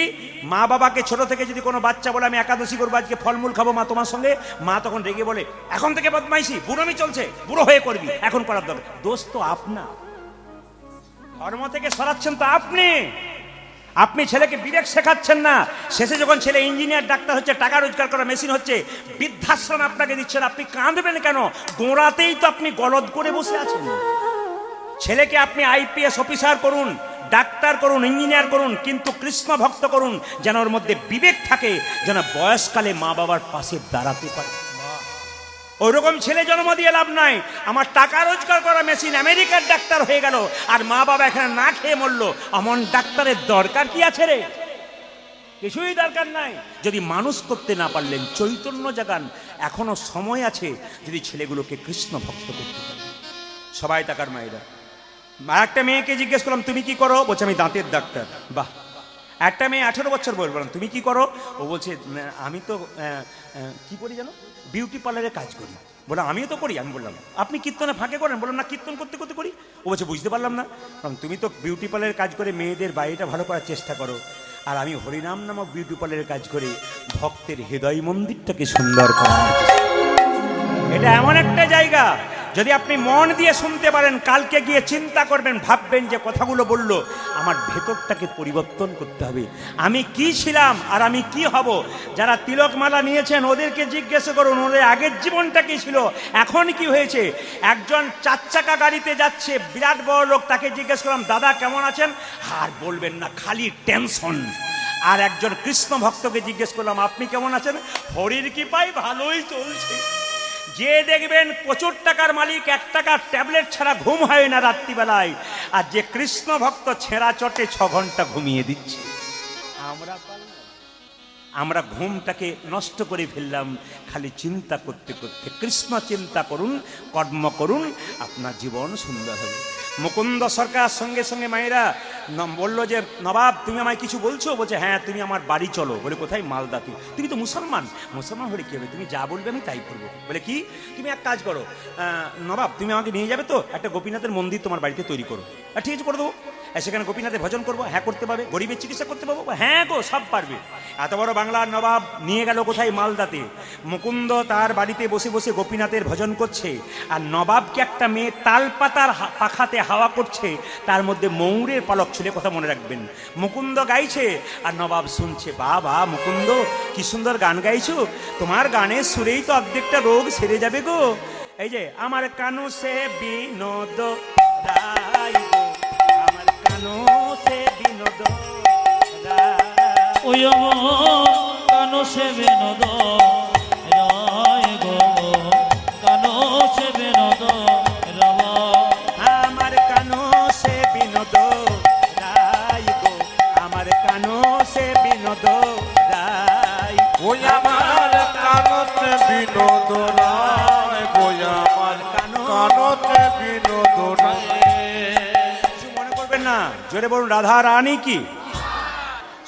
Speaker 1: মা বাবাকে ছোট থেকে যদি কোনো বাচ্চা বলে, আমি একাদশী করবো, আজকে ফলমূল খাবো মা তোমার সঙ্গে, মা তখন রেগে বলে, এখন থেকে বদমাইশি, বুড়োমি চলছে, বুড়ো হয়ে করবি, এখন করার দরকার। দোষ তো আপনার, ধর্ম থেকে সরাচ্ছেন তো আপনি। আপনি ছেলেকে বিবেক শেখাচ্ছেন না। শেষে যখন ছেলে ইঞ্জিনিয়ার, ডাক্তার হচ্ছে, টাকা রোজগার করা মেশিন হচ্ছে, বৃদ্ধাশ্রম আপনাকে দিচ্ছেন, আপনি কাঁদবেন কেন? গোড়াতেই তো আপনি গলদ করে বসে আছেন। ছেলেকে আপনি আইপিএস অফিসার করুন, ডাক্তার করুন, ইঞ্জিনিয়ার করুন, কিন্তু কৃষ্ণ ভক্ত করুন, যেন ওর মধ্যে বিবেক থাকে, যেন বয়সকালে মা বাবার পাশে দাঁড়াতে পারে। ওইরকম ছেলে জন্ম দিয়ে লাভ নাই। আমার টাকা রোজগার করা মেশিন আমেরিকার ডাক্তার হয়ে গেল, আর মা বাবা এখানে না খেয়ে মরলো, এমন ডাক্তারের দরকার কি আছে রে? কিছুই দরকার নাই। যদি মানুষ করতে না পারলেন, চৈতন্য জাগান, এখনো সময় আছে যদি ছেলেগুলোকে কৃষ্ণ ভক্ত করতে পারেন। সবাই তাকার মায়েরা। একটা মেয়েকে জিজ্ঞেস করলাম তুমি কি করো, বলছে আমি দাঁতের ডাক্তার। বাহ। একটা মেয়ে 18 বছর বয়স, বললাম তুমি কি করো, ও বলছে আমি তো কি করি জানো, বিউটি পার্লারে কাজ করি। বললাম আমিও তো করি। আমি বললাম আপনি কীর্তনে ফাঁকে করেন? বললাম না, কীর্তন করতে করতে করি। ও বলছে বুঝতে পারলাম না। তুমি তো বিউটি পার্লারে কাজ করে মেয়েদের বাড়িটা ভালো করার চেষ্টা করো, আর আমি হরিনাম নামক বিউটি পার্লারে কাজ করে ভক্তের হৃদয় মন্দিরটাকে সুন্দর করা। এটা এমন একটা জায়গা, যদি আপনি মন দিয়ে শুনতে পারেন, কালকে গিয়ে চিন্তা করবেন, ভাববেন যে কথাগুলো বলল আমার ভেতরটাকে পরিবর্তন করতে হবে। আমি কি ছিলাম আর আমি কি হব? যারা তিলকমালা নিয়েছেন ওদেরকে জিজ্ঞেস করুন ওদের আগের জীবনটা কি ছিল, এখন কি হয়েছে। একজন 4 চাকা গাড়িতে যাচ্ছে, বিরাট বড় লোক, তাকে জিজ্ঞেস করলাম দাদা কেমন আছেন, আর বলবেন না, খালি টেনশন। আর একজন কৃষ্ণ ভক্তকে জিজ্ঞেস করলাম আপনি কেমন আছেন, হরির কৃপায় ভালোই চলছে। যে দেখবেন প্রচুর টাকার মালিক, 1 টাকার ট্যাবলেট ছাড়া ঘুম হয় না রাত্রিবেলায়, আর যে কৃষ্ণ ভক্ত ছেঁড়া চটে 6 ঘন্টা ঘুমিয়ে দিচ্ছে। আমরা ঘুমটাকে নষ্ট করে ফেললাম খালি চিন্তা করতে করতে। কৃষ্ণ চিন্তা করুন, কর্ম করুন, আপনার জীবন সুন্দর হবে। মুকুন্দ সরকার সঙ্গে সঙ্গে মায়েরা বললো যে নবাব তুমি আমায় কিছু বলছো? বলছে হ্যাঁ, তুমি আমার বাড়ি চলো। বলে কোথায়? মালদাতে। তুমি তো মুসলমান। মুসলমান হলে কি হবে, তুমি যা বলবে আমি তাই করবো। বলে কি? তুমি এক কাজ করো নবাব, তুমি আমাকে নিয়ে যাবে তো, একটা গোপীনাথের মন্দির তোমার বাড়িতে তৈরি করো। ঠিক আছে, করে দেবো। সেখানে গোপীনাথের ভজন করবো। হ্যাঁ করতে পারবে। গরিবের চিকিৎসা করতে পারবো। হ্যাঁ গো, সব পারবে। এত বড় বাংলার নবাব নিয়ে গেল কোথায়? মালদাতে। মুকুন্দ তার বাড়িতে বসে বসে গোপীনাথের ভজন করছে, আর নবাবকে একটা মেয়ে তালপাতার পাখাতে হাওয়া করছে, তার মধ্যে ময়ূরের পালক ছিল, কথা মনে রাখবেন। মুকুন্দ গাইছে আর নবাব শুনছে। বাবা মুকুন্দ, কি সুন্দর গান গাইছো, তোমার গানের সুরেই তো অর্ধেকটা রোগ সেরে যাবে গো। এই যে আমার কানু সে বিনোদ রায় গো, আমার কানু সে বিনোদ রায়,
Speaker 2: ওই কানো সে বিনোদ রায় গো, কানো সে বিনোদ রায়,
Speaker 1: আমার কানু সে বিনোদ রায় গো, আমার কানু সে বিনোদ রায়।
Speaker 3: ওই আমার কানতে বিনোদ রায়, ওই আমার কানতে বিনোদ রায়।
Speaker 1: কিছু মনে করবেন না, জোরে বলুন রাধা রানী কি।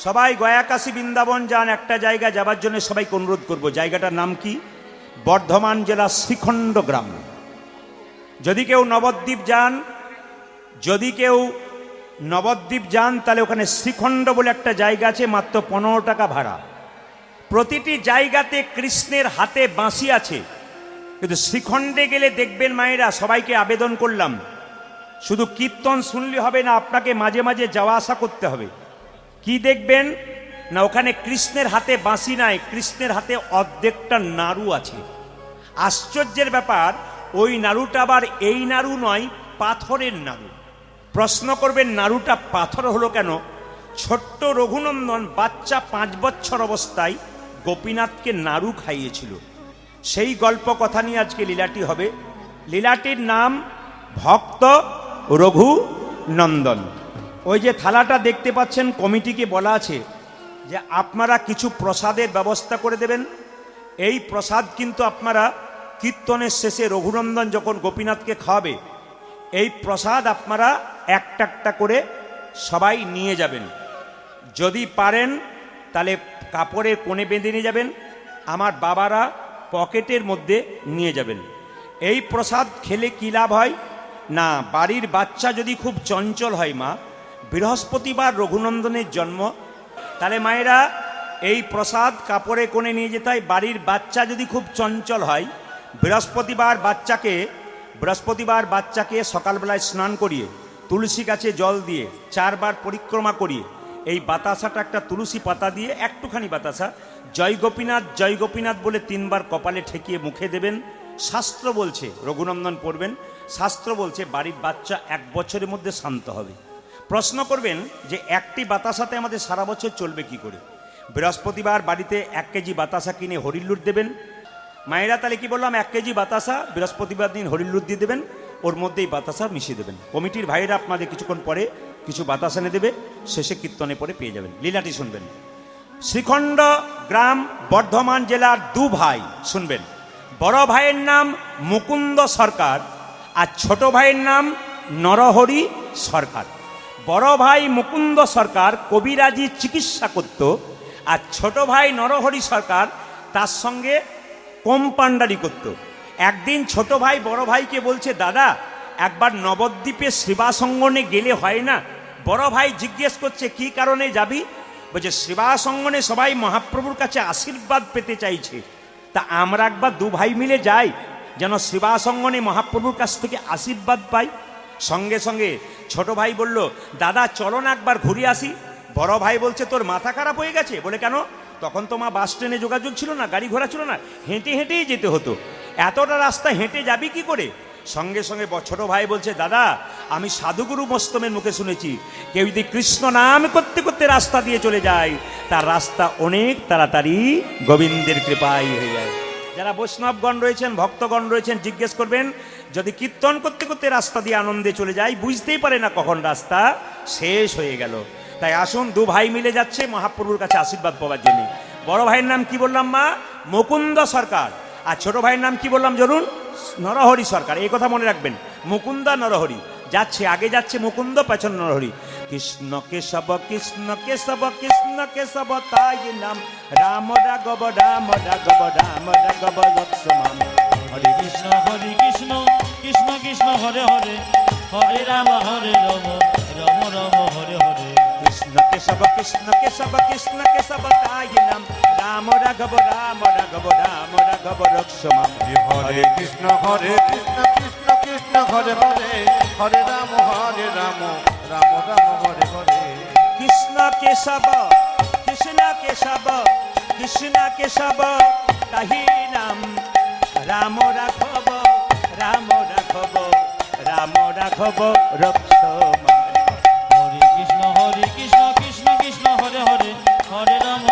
Speaker 1: সবাই গয়া কাশী বৃন্দাবন যান, একটা জায়গা যাবার জন্য সবাইকে অনুরোধ করব। জায়গাটার নাম কি? বর্ধমান জেলা শ্রীখণ্ড গ্রাম। যদি কেউ নবদ্বীপ যান, তাহলে ওখানে শ্রীখণ্ড বলে একটা জায়গা আছে, মাত্র 15 টাকা ভাড়া। প্রতিটি জায়গাতে কৃষ্ণের হাতে বাঁশি আছে, কিন্তু শ্রীখণ্ডে গেলে দেখবেন মায়েরা, সবাইকে আবেদন করলাম, শুধু কীর্তন শুনলে হবে না, আপনাকে মাঝে মাঝে যাওয়া আসা করতে হবে। কি দেখবেন না, ওখানে কৃষ্ণের হাতে বাঁশি নাই, কৃষ্ণের হাতে অর্ধেকটা নাড়ু আছে। আশ্চর্যের ব্যাপার, ওই নাড়ুটা আবার এই নাড়ু নয়, পাথরের নাড়ু। প্রশ্ন করবেন নাড়ুটা পাথর হলো কেন? ছোট্ট রঘুনন্দন বাচ্চা 5 বছর অবস্থায় গোপীনাথকে নাড়ু খাইয়েছিল। সেই গল্প কথা নিয়ে আজকে লীলাটি হবে। লীলাটির নাম ভক্ত রঘুনন্দন। ওই যে থালাটা দেখতে পাচ্ছেন, কমিটিকে বলা আছে যে আপনারা কিছু প্রসাদের ব্যবস্থা করে দেবেন। এই প্রসাদ কিন্তু আপনারা কীর্তনের শেষে রঘুনন্দন যখন গোপীনাথকে খাওয়াবে, এই প্রসাদ আপনারা একটা একটা করে সবাই নিয়ে যাবেন। যদি পারেন তাহলে কাপড়ের কোণে বেঁধে নিয়ে যাবেন, আমার বাবারা পকেটের মধ্যে নিয়ে যাবেন। এই প্রসাদ খেলে কী লাভ হয় না, বাড়ির বাচ্চা যদি খুব চঞ্চল হয়, মা বৃহস্পতিবার রঘুনন্দনের জন্ম, তাহলে মায়েরা এই প্রসাদ কাপড়ে কোণে নিয়ে যেতে হয়। বাড়ির বাচ্চা যদি খুব চঞ্চল হয়, বৃহস্পতিবার বাচ্চাকে সকালবেলায় স্নান করিয়ে তুলসী গাছে জল দিয়ে 4 বার পরিক্রমা করিয়ে এই বাতাসাটা একটা তুলসী পাতা দিয়ে একটুখানি বাতাসা জয় গোপীনাথ জয় গোপীনাথ বলে 3 বার কপালে ঠেকিয়ে মুখে দেবেন। শাস্ত্র বলছে রঘুনন্দন পড়বেন, শাস্ত্র বলছে বাড়ির বাচ্চা 1 বছরের মধ্যে শান্ত হবে। প্রশ্ন করবেন যে একটি বাতাসাতে আমাদের সারা বছর চলবে কি করে? বৃহস্পতিবার বাড়িতে 1 কেজি বাতাসা কিনে হরিল্লুর দেবেন। মায়েরা তাহলে কি বললাম, 1 কেজি বাতাসা বৃহস্পতিবার দিন হরিল্লুর দিয়ে দেবেন, ওর মধ্যেই বাতাসা মিশিয়ে দেবেন। কমিটির ভাইয়েরা আপনাদের কিছুক্ষণ পরে কিছু বাতাসা এনে দেবে, শেষে কীর্তনে পরে পেয়ে যাবেন। লীলাটি শুনবেন। শ্রীখণ্ড গ্রাম বর্ধমান জেলার দু ভাই, শুনবেন। বড় ভাইয়ের নাম মুকুন্দ সরকার আর ছোট ভাইয়ের নাম নরহরি সরকার। বড় ভাই মুকুন্দ সরকার কবিরাজি চিকিৎসা করত, আর ছোট ভাই নরহরি সরকার তার সঙ্গে কম্পাউন্ডারি করত। একদিন ছোট ভাই বড় ভাইকে বলছে, দাদা একবার নবদ্বীপে সেবাসঙ্গনে গেলে হয় না? বড় ভাই জিজ্ঞেস করছে, কি কারণে যাবি? বলছে, সেবাসঙ্গনে সবাই মহাপ্রভুর কাছে আশীর্বাদ পেতে চাইছে, তা আমরা একবার দু ভাই মিলে যাই, যেন সেবাসঙ্গনে মহাপ্রভুর কাছ থেকে আশীর্বাদ পাই। সঙ্গে সঙ্গে ছোট ভাই বলল, দাদা চলো না একবার ঘুরে আসি। বড় ভাই বলছে, তোর মাথা খারাপ হয়ে গেছে? বলে, কেন? তখন তো মা বাস ট্রেনে যোগাযোগ ছিল না, গাড়ি ঘোড়া ছিল না, হেঁটে হেঁটেই যেতে হতো। এতটা রাস্তা হেঁটে যাবি কি করে? সঙ্গে সঙ্গে ছোট ভাই বলছে, দাদা আমি সাধুগুরু মস্তমের মুখে শুনেছি, কেউ যদি কৃষ্ণ নাম করতে করতে রাস্তা দিয়ে চলে যায়, তার রাস্তা অনেক তাড়াতাড়ি গোবিন্দের কৃপায় হয়ে যায়। যারা বৈষ্ণবগণ রয়েছেন, ভক্তগণ রয়েছেন, জিজ্ঞেস করবেন, যদি কীর্তন করতে করতে রাস্তা দিয়ে আনন্দে চলে যায়, বুঝতেই পারে না কখন রাস্তা শেষ হয়ে গেল। তাই আসুন, দু ভাই মিলে যাচ্ছে মহাপ্রভুর কাছে আশীর্বাদ পাওয়ার জন্য। বড় ভাইয়ের নাম কি বললাম মা? মুকুন্দ সরকার। আর ছোট ভাইয়ের নাম কি বললাম জরুন? নরহরি সরকার। এই কথা মনে রাখবেন, মুকুন্দ নরহরি যাচ্ছে, আগে যাচ্ছে মুকুন্দ, পেছন নরহরি। কৃষ্ণ কেশব কৃষ্ণ কেশব কৃষ্ণ কেশব তাই নাম, রাম রাঘব রাম রাঘব রাম রাঘব লক্ষ্মণ।
Speaker 2: হরে কৃষ্ণ কৃষ্ণ কৃষ্ণ হরে হরে, হরে রাম রাম রাম হরে হরে।
Speaker 1: কৃষ্ণ কেশব কৃষ্ণ কেশব কৃষ্ণ কেশব তাই নাম, রাম রাঘব রাম রাঘব রাম রাঘব লক্ষ্মণ।
Speaker 3: হরে কৃষ্ণ কৃষ্ণ কৃষ্ণ হরে হরে, হরে রাম রাম রাম হরে হরে।
Speaker 1: কৃষ্ণ কেশব কৃষ্ণ কেশব কৃষ্ণ কেশব তাহি নাম, রাম রাঘব রাম রাঘব রাম রাঘব লক্ষ্মণ।
Speaker 2: হরে কৃষ্ণ কৃষ্ণ কৃষ্ণ হরে হরে, হরে রাম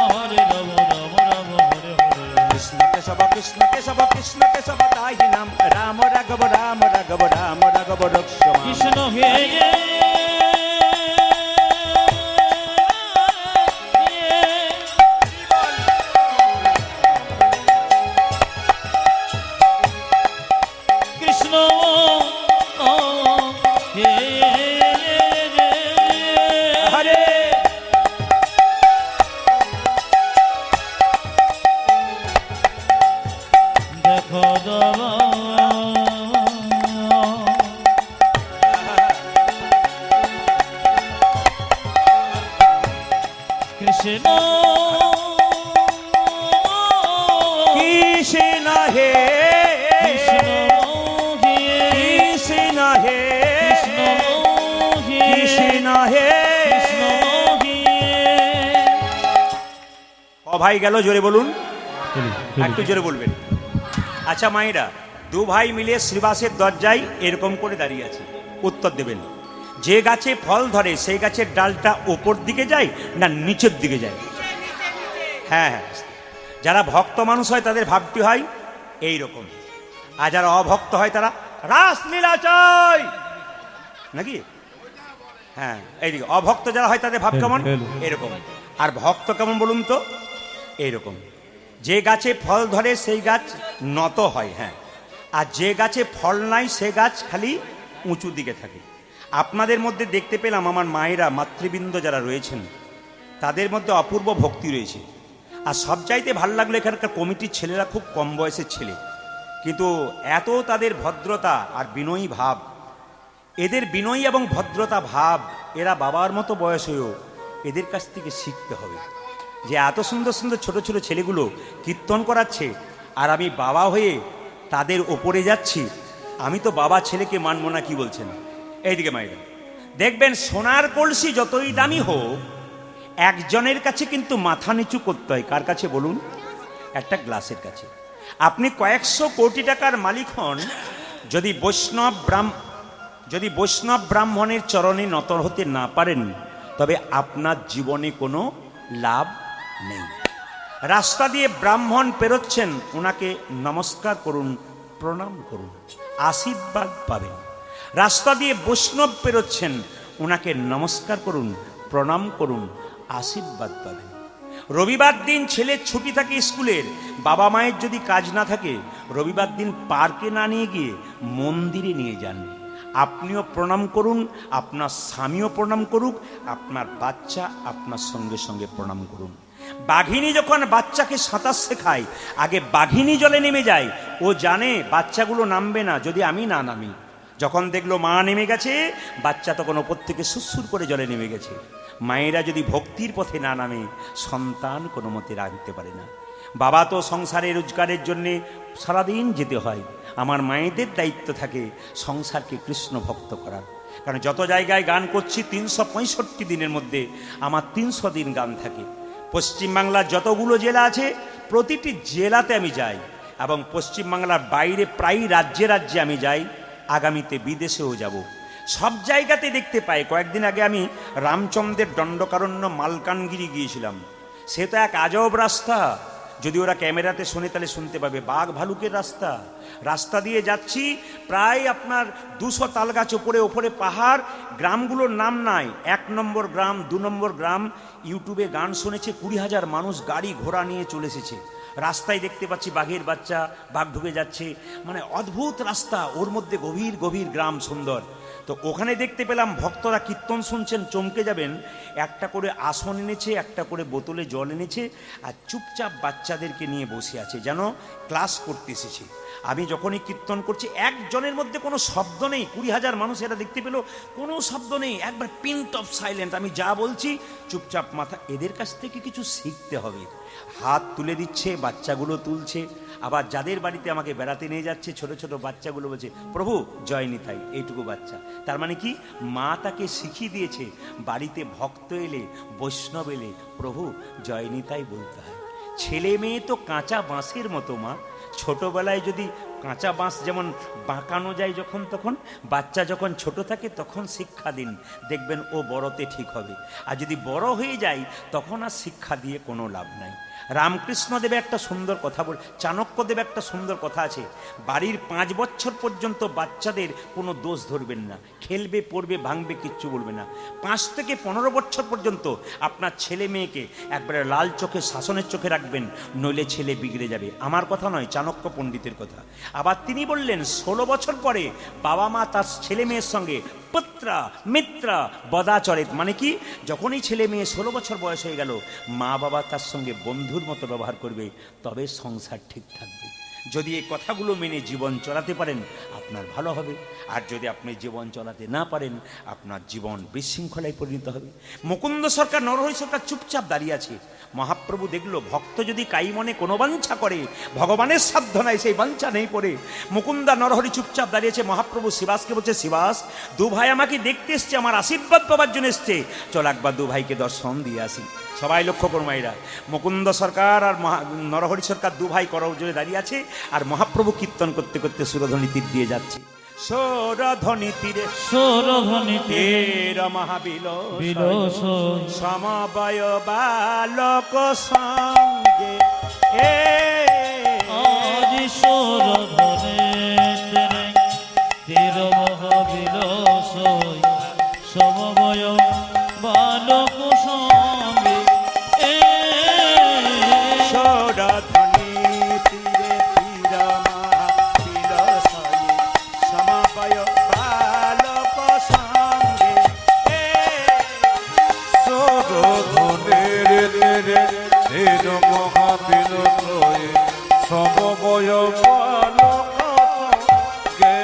Speaker 2: রাম রাম হরে হরে।
Speaker 1: কৃষ্ণ কেশব কৃষ্ণ কেশব কৃষ্ণ কেশব তাহি নাম, রাম রাঘব রাম রাঘব রাম রাঘব লক্ষ্মণ।
Speaker 2: কৃষ্ণ হে কৃষ্ণ হে
Speaker 1: হরে
Speaker 2: দেখো দাদা কৃষ্ণ
Speaker 1: কৃষ্ণ হে
Speaker 2: কৃষ্ণ হে
Speaker 1: কৃষ্ণ হে
Speaker 2: কৃষ্ণ হে
Speaker 1: কৃষ্ণ হে।
Speaker 2: কৃষ্ণ হে।
Speaker 1: ও ভাই গেল, জোরে বলুন, একটু জোরে বলবেন। আচ্ছা মায়েরা, দু ভাই মিলে শ্রীবাসের দরজায় এরকম করে দাঁড়িয়ে আছে, উত্তর দেবেন। যে গাছে ফল ধরে সেই গাছের ডালটা ওপর দিকে যায় না নিচের দিকে যায়? হ্যাঁ হ্যাঁ, যারা ভক্ত মানুষ হয় তাদের ভাবটি হয় এই রকম, আর যারা অভক্ত হয় তারা রাসলীলা চাই নাকি? হ্যাঁ, এইদিকে অভক্ত যারা হয় তাদের ভাব কেমন? এরকম। আর ভক্ত কেমন বলুন তো? এইরকম। যে গাছে ফল ধরে সেই গাছ নত হয়, হ্যাঁ, আর যে গাছে ফল নাই সে গাছ খালি উঁচু দিকে থাকে। আপনাদের মধ্যে দেখতে পেলাম আমার মায়েরা, মাতৃবৃন্দ যারা রয়েছেন তাদের মধ্যে অপূর্ব ভক্তি রয়েছে। আর সবচাইতে ভালো লাগলো এখানকার কমিটির ছেলেরা খুব কম বয়সের ছেলে, কিন্তু এত তাদের ভদ্রতা আর বিনয়ী ভাব, এদের বিনয়ী এবং ভদ্রতা ভাব এরা বাবার মতো বয়স হয়েও এদের কাছ থেকে শিখতে হবে। যে এত সুন্দর সুন্দর ছোট ছোট ছেলেগুলো কীর্তন করাচ্ছে আর আমি বাবা হয়ে তাদের ওপরে যাচ্ছি, আমি তো বাবা ছেলেকে মানব না, কি বলছেন? এইদিকে মায়েরা দেখবেন, সোনার কলসি যতই দামি হোক একজনের কাছে কিন্তু মাথা নিচু করতে হয়। কার কাছে বলুন? একটা গ্লাসের কাছে। আপনি কয়েকশো কোটি টাকার মালিক হন, যদি বৈষ্ণব ব্রাহ্মণের চরণে নত হতে না পারেন, তবে আপনার জীবনে কোনো লাভ নেই। রাস্তা দিয়ে ব্রাহ্মণ পেরোচ্ছেন, ওনাকে নমস্কার করুন, প্রণাম করুন, আশীর্বাদ পাবেন। রাস্তা দিয়ে বৈষ্ণব পেরোচ্ছেন, ওনাকে নমস্কার করুন, প্রণাম করুন, আশীর্বাদ পাবেন। রবিবার দিন ছেলের ছুটি থাকে স্কুলের, বাবা মায়ের যদি কাজ না থাকে রবিবার দিন পার্কে না নিয়ে গিয়ে মন্দিরে নিয়ে যান। আপনিও প্রণাম করুন, আপনার স্বামীও প্রণাম করুক, আপনার বাচ্চা আপনার সঙ্গে সঙ্গে প্রণাম করুন। বাঘিনী যখন বাচ্চাকে সাঁতার শেখায়, আগে বাঘিনী জলে নেমে যায়। ও জানে বাচ্চাগুলো নামবে না যদি আমি না নামি। যখন দেখলো মা নেমে গেছে, বাচ্চা তখন ওপর থেকে সুরসুর করে জলে নেমে গেছে। মায়েরা যদি ভক্তির পথে না নামে, সন্তান কোনো মতে রাখতে পারে না। বাবা তো সংসারে রোজগারের জন্যে সারাদিন যেতে হয়, আমার মায়েদের দায়িত্ব থাকে সংসারকে কৃষ্ণ ভক্ত করার। কারণ যত জায়গায় গান করছি 365 দিনের মধ্যে আমার 300 দিন গান থাকে। পশ্চিমবাংলার যতগুলো জেলা আছে প্রতিটি জেলাতে আমি যাই, এবং পশ্চিমবাংলার বাইরে প্রায় রাজ্যে রাজ্যে আমি যাই, আগামীতে বিদেশেও যাব। সব জায়গাতে দেখতে পাই। কয়েকদিন আগে আমি রামচন্দ্রের দণ্ডকারণ্য মালকানগিরি গিয়েছিলাম। সে তো এক আজব রাস্তা, যদি ওরা ক্যামেরাতে শোনে তাহলে শুনতে পাবে। বাঘ ভালুকের রাস্তা, রাস্তা দিয়ে যাচ্ছি, প্রায় আপনার 200 তাল গাছ, ওপরে ওপরে পাহাড়, গ্রামগুলোর নাম নাই। 1 নম্বর গ্রাম, 2 নম্বর গ্রাম। ইউটিউবে গান শুনেছে 20,000 মানুষ গাড়ি ঘোড়া নিয়ে চলে এসেছে। রাস্তায় দেখতে পাচ্ছি বাঘের বাচ্চা, বাঘ ঢুকে যাচ্ছে, মানে অদ্ভুত রাস্তা, ওর মধ্যে গভীর গভীর গ্রাম, সুন্দর। তো ওখানে দেখতে পেলাম ভক্তরা কীর্তন শুনছেন, চমকে যাবেন। একটা করে আসন এনেছে, একটা করে বোতলে জল এনেছে, আর চুপচাপ বাচ্চাদেরকে নিয়ে বসে আছে, যেন ক্লাস করতে এসেছে। আমি যখনই কীর্তন করছি, একজনের মধ্যে কোনো শব্দ নেই। 20,000 মানুষ এরা দেখতে পেল, কোনো শব্দ নেই, একবার পিন্ট অফ সাইলেন্ট। আমি যা বলছি চুপচাপ মাথা। এদের কাছ থেকে কিছু শিখতে হবে। হাত তুলে দিচ্ছে, বাচ্চাগুলো তুলছে। আবার যাদের বাড়িতে আমাকে বেড়াতে নিয়ে যাচ্ছে, ছোট ছোট বাচ্চাগুলো বলছে প্রভু জয় নিতাই, এইটুকু বাচ্চা। তার মানে কি, মা তাকে শিখিয়ে দিয়েছে বাড়িতে ভক্ত এলে, বৈষ্ণব এলে প্রভু জয় নিতাই বলতে হয়। ছেলে মেয়ে তো কাঁচা বাঁশের মতো মা। ছোটবেলায় যদি কাঁচা বাঁশ যেমন বাঁকানো যায় যখন তখন, বাচ্চা যখন ছোট থাকে তখন শিক্ষা দিন, দেখবেন ও বড়তে ঠিক হবে। আর যদি বড় হয়ে যায় তখন আর শিক্ষা দিয়ে কোনো লাভ নাই। রামকৃষ্ণদেব একটা সুন্দর কথা বল, চাণক্যদেব একটা সুন্দর কথা আছে, বাড়ির 5 বছর পর্যন্ত বাচ্চাদের কোনো দোষ ধরবেন না, খেলবে পড়বে ভাঙবে কিচ্ছু বলবে না। 5 থেকে 15 বছর পর্যন্ত আপনার ছেলে মেয়েকে একবারে লাল চোখে, শাসনের চোখে রাখবেন, নইলে ছেলে বিগড়ে যাবে। আমার কথা নয়, চাণক্য পণ্ডিতের কথা। আবার তিনি বললেন 16 বছর পরে বাবা মা তার ছেলে মেয়ের সঙ্গে পুত্রা মিত্রা বদাচরিত, মানে কি, যখনই ছেলে মেয়ে 16 বছর বয়স হয়ে গেল, মা বাবা তার সঙ্গে বন্ধুর মতো ব্যবহার করবে, তবে সংসার ঠিক থাকবে। যদি এই কথাগুলো মেনে জীবন চালাতে পারেন আপনার ভালো হবে, আর যদি আপনি জীবন চালাতে না পারেন আপনার জীবন বিশৃঙ্খলায় পরিণত হবে। মুকুন্দ সরকার, নরহরি সরকার চুপচাপ দাঁড়িয়ে আছে। মহাপ্রভু দেখলো ভক্ত যদি কাই মনে কোনো বাঞ্ছা করে, ভগবানের সাধ্য নাই সেই বাঞ্ছা নেই পড়ে। মুকুন্দা নরহরি চুপচাপ দাঁড়িয়েছে। মহাপ্রভু শিবাসকে বলছে, শিবাস দু ভাই আমাকে দেখতে এসছে, আমার আশীর্বাদ পাবার জন্য এসছে, চল একবার দু ভাইকে দর্শন দিয়ে আসি। সবাই লক্ষ্য করুন মায়েরা, মুকুন্দ সরকার আর নরহরি সরকার দু ভাই করজোড়ে দাঁড়িয়ে আছে, আর মহাপ্রভু কীর্তন করতে করতে সুরধ্বনি তীর দিয়ে যাচ্ছে। সুরধ্বনি তীরে,
Speaker 2: সুরধ্বনি
Speaker 1: তীর মহাবিল
Speaker 2: বিলস
Speaker 1: সমবায় বালক সঙ্গে,
Speaker 2: আজ সুরধ্বনি তীর মহাবিলস সমবয় বালক সঙ্গে,
Speaker 1: সুরধ্বনি তীরে তীর মহাবিল সমবায় বালক সঙ্গে,
Speaker 3: সুরধ্বনির তীরে তীর মহাবিল সমবয় বালক সঙ্গে।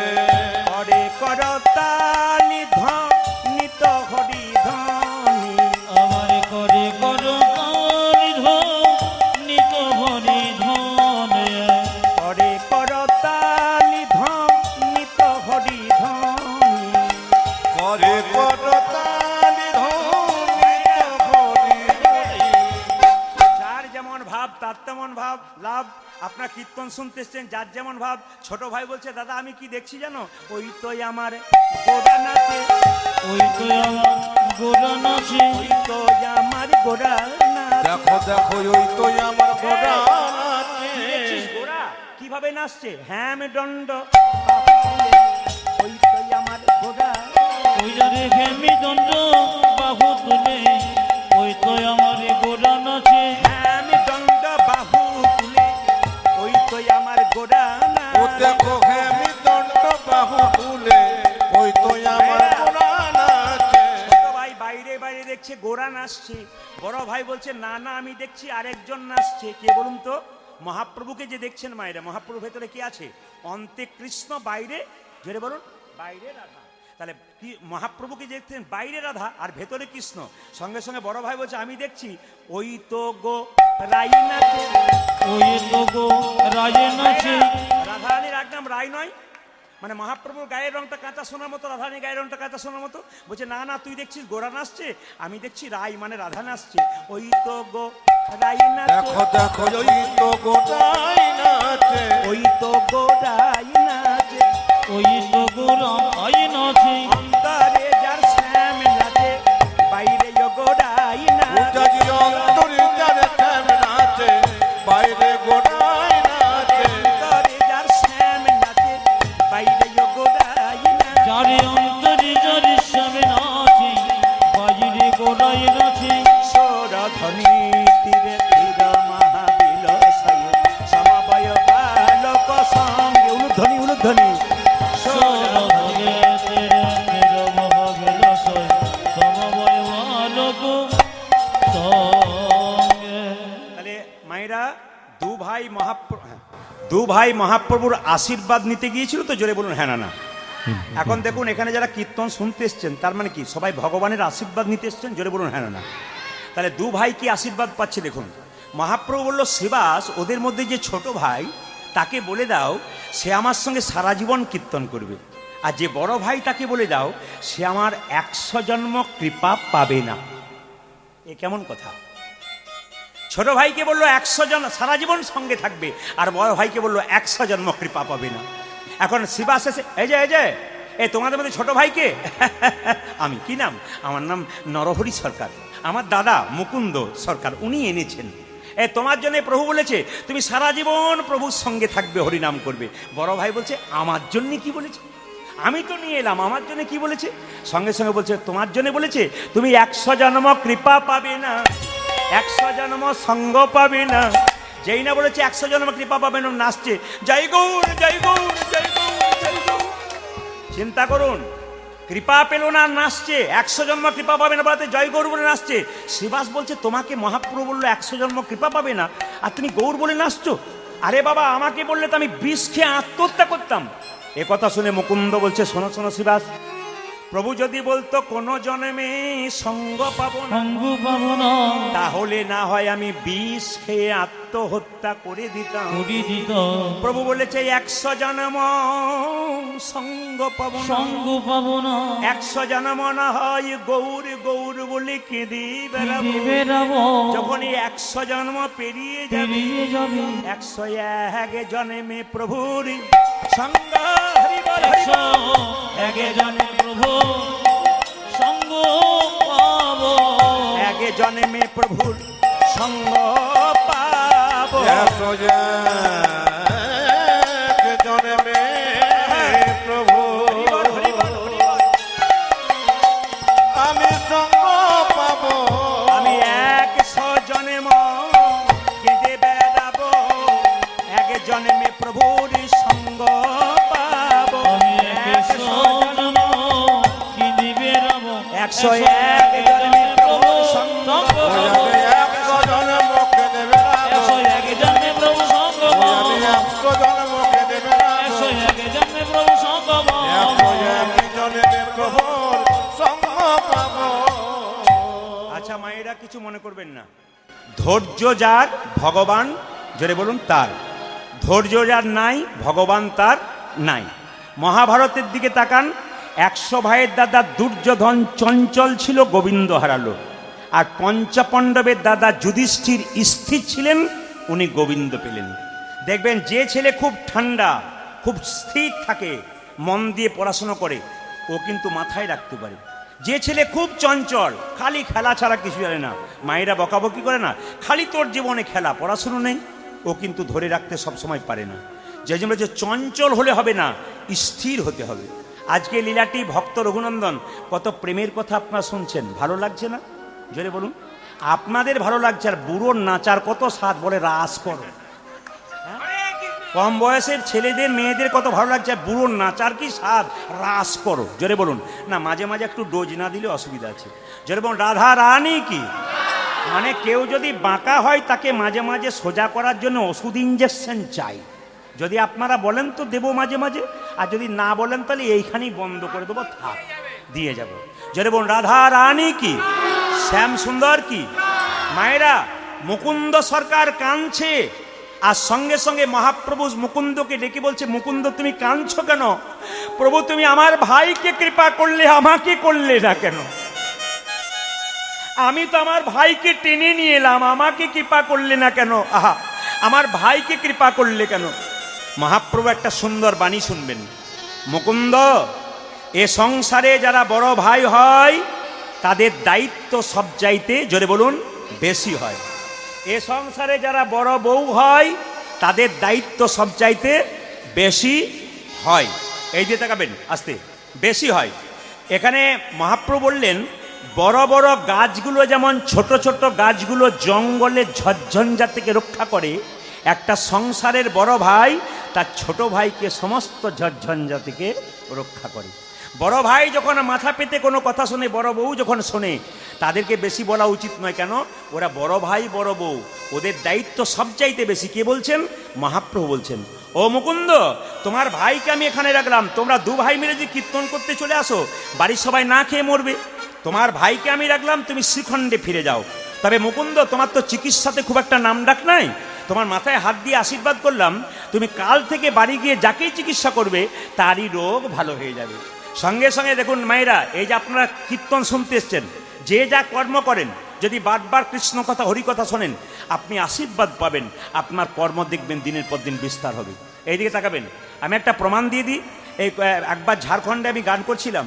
Speaker 1: হরে করতালি ধ্বনিত হরি ধ্বনি,
Speaker 2: আমার করে করো নিত হরি ধনে,
Speaker 1: হরে করতালি ধ্বনিত হরি ধ্বনি,
Speaker 3: করে করতালি ধ্বনিত হরি ধ্বনি।
Speaker 1: যার যেমন ভাব তার তেমন ভাব লাভ। আপনার কীর্তন শুনতে এসছেন, যার যেমন ভাব। ছোট ভাই বলছে, দাদা আমি কি দেখছি জানো, ওই তো আমার গোড়া নাচে,
Speaker 2: ওই তো আমার গোড়া নাচে,
Speaker 1: ওই তো আমার গোড়া নাচে।
Speaker 3: দেখো দেখো ওই তো আমার গোড়া
Speaker 1: দেখছিস গোড়া কিভাবে নাচছে, হ্যাম দণ্ড, ওই তো আমার গোড়া,
Speaker 2: ওই যারে ঘেমি দণ্ড বাহু তুলে, ওই তো আমার গোড়া নাচে,
Speaker 1: হ্যাঁ দেখছে গোরা নাচছে, বড় ভাই বলছে না না আমি দেখছি আরেকজন নাচছে। কে বলুন তো? মহাপ্রভুকে যে দেখছেন মায়েরা, মহাপ্রভু ভেতরে কি আছে? অন্তে কৃষ্ণ, বাইরে জোরে বলুন বাইরে রাধা। তাহলে কি মহাপ্রভুকে দেখছেন বাইরে রাধা আর ভেতরে কৃষ্ণ। সঙ্গে সঙ্গে বড় ভাই বলছে আমি দেখছি ওই তো গো রাই নাচে,
Speaker 2: ওই তো গো রাজে নাচে।
Speaker 1: রাধারানীর এক নাম রাই নয়? মানে মহাপ্রভুর গায়ের রংটা কাঁচা সোনার মতো, রাধারানীর গায়ের রংটা কাঁচা সোনার মতো। বলছে না না তুই দেখছিস গোরা নাচছে, আমি দেখছি রাই মানে রাধা নাচছে। ওই তো গো রাই নাচে,
Speaker 3: দেখো দেখো ওই তো গোটাই নাচে,
Speaker 1: ওই তো গো রাই নাচে,
Speaker 2: ওই তো গো রাই নাচে।
Speaker 1: অন্তরে যার শ্যাম নাচে, বাইরে গো রাই নাচে।
Speaker 3: উজাজি অন্তরে যার শ্যাম নাচে, বাইরে গোটাই নাচে।
Speaker 1: অন্তরে যার শ্যাম নাচে, বাইরে গো রাই নাচে।
Speaker 2: যারে অন্তরে যারে শ্যামে নাচে, বাজিরে গোড়াই নাচে।
Speaker 1: স্বরধ্বনি তীরে তীর মহাবিলাসয়ে, সমবয় বালক সঙ্গে। উলুধ্বনি উলুধ্বনি।
Speaker 2: সরভগে তেরে মের মহাবিলাসয়, সমবয় বালক সঙ্গে।
Speaker 1: তাহলে মায়েরা দু ভাই মহাপ্রভুর আশীর্বাদ নিতে গিয়েছিল তো? জোরে বলুন হ্যাঁ না না। এখন দেখুন এখানে যারা কীর্তন শুনতে এসছেন তার মানে কি সবাই ভগবানের আশীর্বাদ নিতে এসছেন? জোরে বলুন হ্যাঁ না। তাহলে দু ভাই কি আশীর্বাদ পাচ্ছে দেখুন। মহাপ্রভু বলল শ্রীবাস, ওদের মধ্যে যে ছোট ভাই তাকে বলে দাও সে আমার সঙ্গে সারা জীবন কীর্তন করবে, আর যে বড় ভাই তাকে বলে দাও সে আমার 100 জন্ম কৃপা পাবে না। এ কেমন কথা? ছোট ভাইকে বললো 100 জন সারা জীবন সঙ্গে থাকবে, আর বড় ভাইকে বললো 100 জন্ম কৃপা পাবে না। এখন শ্রীবাস এসে এই যে তোমাদের মধ্যে ছোট ভাইকে আমি, কি নাম? আমার নাম নরহরি সরকার, আমার দাদা মুকুন্দ সরকার উনি এনেছেন। তোমার জন্য প্রভু বলেছে তুমি সারা জীবন প্রভুর সঙ্গে থাকবে, হরিনাম করবে। বড় ভাই বলছে আমার জন্য কি বলেছে? আমি তো নিয়ে এলাম, আমার জন্য কি বলেছে? সঙ্গে সঙ্গে বলছে তোমার জন্য বলেছে তুমি 100 জন্ম কৃপা পাবে না, 100 জন্ম সঙ্গ পাবে না। যেই না বলেছে 100 জন্ম কৃপা পাবে না, নাচছে জয় গৌর জয় গৌর জয় গৌর জয় গৌর। চিন্তা করুন, কৃপা পেল না, নাচছে। 100 জন্ম কৃপা পাবে না বলতে জয় গৌর বলে নাচছে। শ্রীবাস বলছে তোমাকে মহাপ্রভু বললো 100 জন্ম কৃপা পাবে না, আর তুমি গৌর বলে নাচছো? আরে বাবা আমাকে বললে তো আমি বিষ খেয়ে আত্মহত্যা করতাম। এ কথা শুনে মুকুন্দ বলছে শোনো শোনো শ্রীবাস, প্রভু যদি বলতো কোন জন্মে সঙ্গ পাবো না,
Speaker 2: সঙ্গ পাবো না,
Speaker 1: তাহলে না হয় আমি বিষ খেয়ে আত্মহত্যা করে দিতাম।
Speaker 2: করি দিত।
Speaker 1: প্রভু বলেছে 100 জন্ম সঙ্গ পাবো না,
Speaker 2: সঙ্গ পাবো না,
Speaker 1: 100 জন্ম না হয় গৌর গৌর বলে কেঁদে বেড়াবো।
Speaker 2: বেরাবো।
Speaker 1: যখনই 100 জন্ম পেরিয়ে যাবে,
Speaker 2: পেরিয়ে যাবে,
Speaker 1: 101 জন্মে প্রভুর সঙ্গ হরি বল হরি বল।
Speaker 2: 101 জনে প্রভু সঙ্গ পাবো,
Speaker 1: 1 জন্মে প্রভুর সঙ্গ পাবো।
Speaker 3: 101 জন্মে প্রভু আমি সঙ্গ পাবো,
Speaker 1: আমি 100 জন্ম কেঁদে বেড়াবো, 1 জন্মে প্রভুর সঙ্গ পাবো।
Speaker 2: আমি 100 জন্ম কিনে বেরাবো,
Speaker 1: 101 জন্মে প্রভুর সঙ্গ
Speaker 2: সঙ্গ
Speaker 1: পাবো।
Speaker 2: পাবো।
Speaker 3: 100 জন্মকে দেবে রাবো,
Speaker 2: 101 জন্মে প্রভু সঙ্গ পাবো,
Speaker 3: আমি 100 জন্মকে দেবে রাবো,
Speaker 2: 101 জন্মে প্রভু সঙ্গ পাবো।
Speaker 3: 101 জন্মে প্রভুর সঙ্গ পাবো।
Speaker 1: আচ্ছা মায়েরা কিছু মনে করবেন না, ধৈর্য যার ভগবান জোরে বলুন তার, ধৈর্য যার নাই ভগবান তার নাই। মহাভারতের দিকে তাকান, 100 ভাইয়ের দাদা দুর্যোধন চঞ্চল ছিল, গোবিন্দ হারালো। আর পঞ্চপাণ্ডবের দাদা যুধিষ্ঠির স্থির ছিলেন, উনি গোবিন্দ পেলেন। দেখবেন যে ছেলে খুব ঠান্ডা খুব স্থির থাকে, মন দিয়ে পড়াশোনা করে, ও কিন্তু মাথায় রাখতে পারে। যে ছেলে খুব চঞ্চল খালি খেলা ছাড়া কিছু জানে না, মায়েরা বকাবকি করে না, খালি তোর জীবনে খেলা পড়াশুনো নেই, ও কিন্তু ধরে রাখতে সবসময় পারে না। যে জন্য যে চঞ্চল হলে হবে না, স্থির হতে হবে। আজকে লীলাটি ভক্ত রঘুনন্দন কত প্রেমের কথা আপনারা শুনছেন, ভালো লাগছে না? জোরে বলুন। আপনাদের ভালো লাগছে, আর বুড়োর নাচার কত স্বাদ, বলে রাস করো। কম বয়সের ছেলেদের মেয়েদের কত ভালো লাগছে, বুড়োর নাচার কি স্বাদ, রাস করো, জোরে বলুন না। মাঝে মাঝে একটু ডোজ না দিলে অসুবিধা আছে, জোরে বলুন রাধা রানী কি। মানে কেউ যদি বাঁকা হয় তাকে মাঝে মাঝে সোজা করার জন্য ওষুধ ইঞ্জেকশন চাই। যদি আপনারা বলেন তো দেবো মাঝে মাঝে, আর যদি না বলেন তাহলে এইখানেই বন্ধ করে দেবো, থাক, দিয়ে যাব। জোরে বলুন রাধা রানী কি, শ্যাম সুন্দর কি। মায়েরা, মুকুন্দ সরকার কাঁদছে, আর সঙ্গে সঙ্গে মহাপ্রভু মুকুন্দকে ডেকে বলছে, মুকুন্দ তুমি কাঁদছো কেন? প্রভু তুমি আমার ভাইকে কৃপা করলে, আমাকে করলে না কেন? আমি তো আমার ভাইকে টেনে নিয়ে এলাম, আমাকে কৃপা করলে না কেন? আহা, আমার ভাইকে কৃপা করলে কেন? মহাপ্রভু একটা সুন্দর বাণী শুনবেন। মুকুন্দ, এ সংসারে যারা বড় ভাই হয় তাদের দায়িত্ব সব চাইতে, জোরে বলুন, বেশি হয়। এ সংসারে যারা বড় বউ হয় তাদের দায়িত্ব সব চাইতে বেশি হয়। এই দিয়ে তাকাবেন, আস্তে, বেশি হয়। এখানে মহাপ্রভু বললেন, বড় বড় গাছগুলো যেমন ছোট ছোট গাছগুলো জঙ্গলে ঝড়ঝঞ্ঝা থেকে রক্ষা করে, একটা সংসারের বড় ভাই তার ছোট ভাইকে সমস্ত ঝড়ঝঞ্ঝা থেকে রক্ষা করে। বড় ভাই যখন মাথা পেতে কোনো কথা শোনে, বড় বউ যখন শোনে, তাদেরকে বেশি বলা উচিত নয়। কেন? ওরা বড় ভাই বড় বউ, ওদের দায়িত্ব সবচাইতে বেশি। কে বলছেন? মহাপ্রভু বলছেন, ও মুকুন্দ, তোমার ভাইকে আমি এখানে রাখলাম, তোমরা দু ভাই মিলে যদি কীর্তন করতে চলে আসো, বাড়ির সবাই না খেয়ে মরবে। তোমার ভাইকে আমি রাখলাম, তুমি শ্রীখণ্ডে ফিরে যাও। তবে মুকুন্দ, তোমার তো চিকিৎসাতে খুব একটা নাম ডাক নাই, তোমার মাথায় হাত দিয়ে আশীর্বাদ করলাম, তুমি কাল থেকে বাড়ি গিয়ে যাকেই চিকিৎসা করবে তারই রোগ ভালো হয়ে যাবে। সঙ্গে সঙ্গে দেখুন মায়েরা, এই যে আপনারা কীর্তন শুনতে এসছেন, যে যা কর্ম করেন, যদি বারবার কৃষ্ণ কথা হরি কথা শোনেন, আপনি আশীর্বাদ পাবেন, আপনার কর্ম দেখবেন দিনের পর দিন বিস্তার হবে। এইদিকে তাকাবেন, আমি একটা প্রমাণ দিয়ে দিই। এই একবার ঝাড়খণ্ডে আমি গান করছিলাম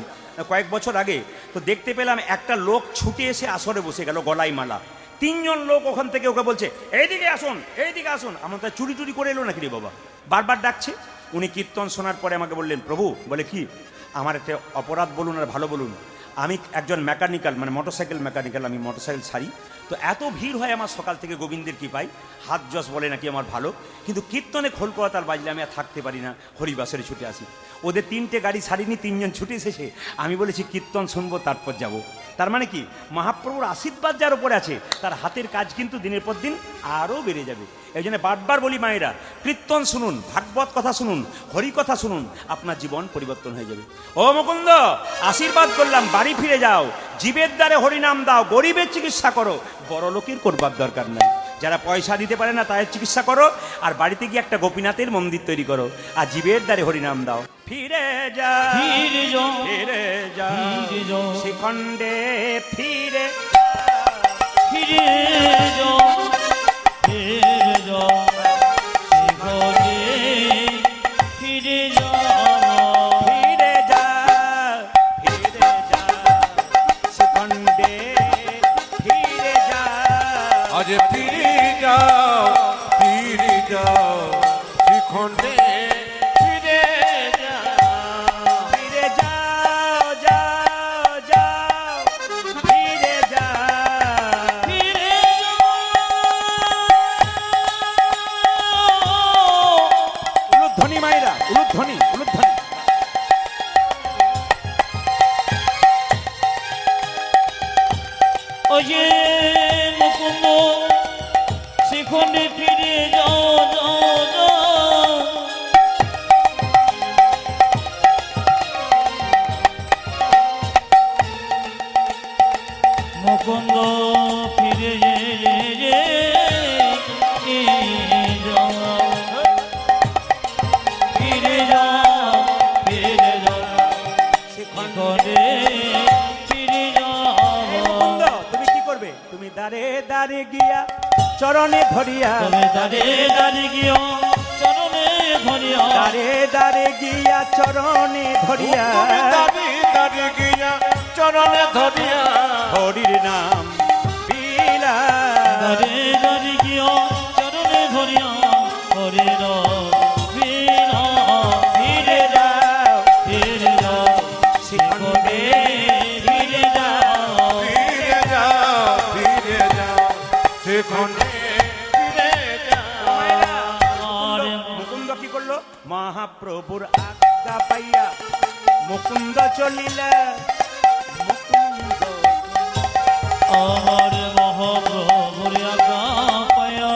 Speaker 1: কয়েক বছর আগে, তো দেখতে পেলাম একটা লোক ছুটে এসে আসরে বসে গেল, গলায় মালা। তিনজন লোক ওখান থেকে ওকে বলছে, এইদিকে আসুন, এইদিকে আসুন। আমার তা চুরি টুরি করে এলো নাকি রে বাবা, বারবার ডাকছে। উনি কীর্তন শোনার পরে আমাকে বললেন, প্রভু, বলে কি, আমার একটা অপরাধ বলুন আর ভালো বলুন, আমি একজন মেকানিক্যাল, মানে মোটরসাইকেল মেকানিক্যাল, আমি মোটরসাইকেল ছাড়ি, তো এত ভিড় হয় আমার সকাল থেকে, গোবিন্দের কৃপায় হাত যশ বলে নাকি আমার ভালো, কিন্তু কীর্তনে খোল করাতাল বাজলে আমি আর থাকতে পারি না, হরিবাসরে ছুটে আসি। ওদের 3টে গাড়ি ছাড়িনি, 3জন ছুটে এসেছে, আমি বলেছি কীর্তন শুনবো তারপর যাব। তার মানে কি, মহাপ্রভুর আশীর্বাদ যার উপরে আছে তার হাতের কাজ কিন্তু দিনের পর দিন আরও বেড়ে যাবে। এই জন্য বারবার বলি মায়েরা, কীর্তন শুনুন, ভাগবত কথা শুনুন, হরি কথা শুনুন, আপনার জীবন পরিবর্তন হয়ে যাবে। ও মুকুন্দ, আশীর্বাদ করলাম, বাড়ি ফিরে যাও, জীবের দ্বারে হরিনাম দাও, গরিবের চিকিৎসা করো, বড় লোকের করবার দরকার নাই। যারা পয়সা দিতে পারে না তাদের চিকিৎসা করো, আর বাড়িতে গিয়ে একটা গোপীনাথের মন্দির তৈরি করো, আর জীবের দ্বারে হরিনাম দাও। ফিরে যা,
Speaker 2: ফিরে যাও,
Speaker 1: ফিরে যা,
Speaker 2: ফিরে যাও,
Speaker 1: শ্রীখণ্ডে ফিরে,
Speaker 2: ফিরে যাও, ফিরে যাও, শ্রীখণ্ডে ফিরে যাও,
Speaker 1: ফিরে যা, ফিরে যা, শ্রীখণ্ডে ফিরে যা।
Speaker 3: আজ ফিরে যাও, ফিরে যাও, শ্রীখণ্ডে ফিরে যাও,
Speaker 1: ফিরে যাও, যাও, যাও, ফিরে যাও,
Speaker 2: ফিরে যাও।
Speaker 1: উলুধ্বনি মায়েরা, উলুধ্বনি, উলুধ্বনি।
Speaker 2: ওই যে মুকুন্দ, শ্রীখণ্ডে ফিরে যাও, যাও, যাও। মুকুন্দ ফিরে যাও, ফিরে যাও, ফিরে যাও, শ্রীখণ্ডে ফিরে
Speaker 1: এই
Speaker 2: যাও।
Speaker 1: মুকুন্দ, তুমি কি করবে? তুমি দাঁড়ে দাঁড়ে গিয়া চরণে ধরিয়া,
Speaker 2: তবে দাঁড়ে দাঁড়ে গিয়া চরণে ধরিয়া,
Speaker 1: দাঁড়ে দাঁড়ে গিয়া চরণে ধরিয়া,
Speaker 3: তুমি দাঁড়িয়ে দাঁড়িয়ে গিয়া চরণে ধরিয়া,
Speaker 1: হরির নাম বিলা।
Speaker 2: দাঁড়ে দাঁড়ে গিয়া চরণে ধরিয়া, হরির বীণা।
Speaker 1: ফিরে যাও,
Speaker 2: ফিরে যাও, শ্রীখণ্ডে ফিরে যাও,
Speaker 3: ফিরে যাও, ফিরে যাও, শ্রীখণ্ডে ফিরে যাও।
Speaker 2: আর
Speaker 1: মুকুন্দ কি মহাপ্রভুর আজ্ঞা পাইয়া মুকুন্দ চলিলে মুকুন্দ
Speaker 2: আমার মহাপ্রভুর আজ্ঞা পায়া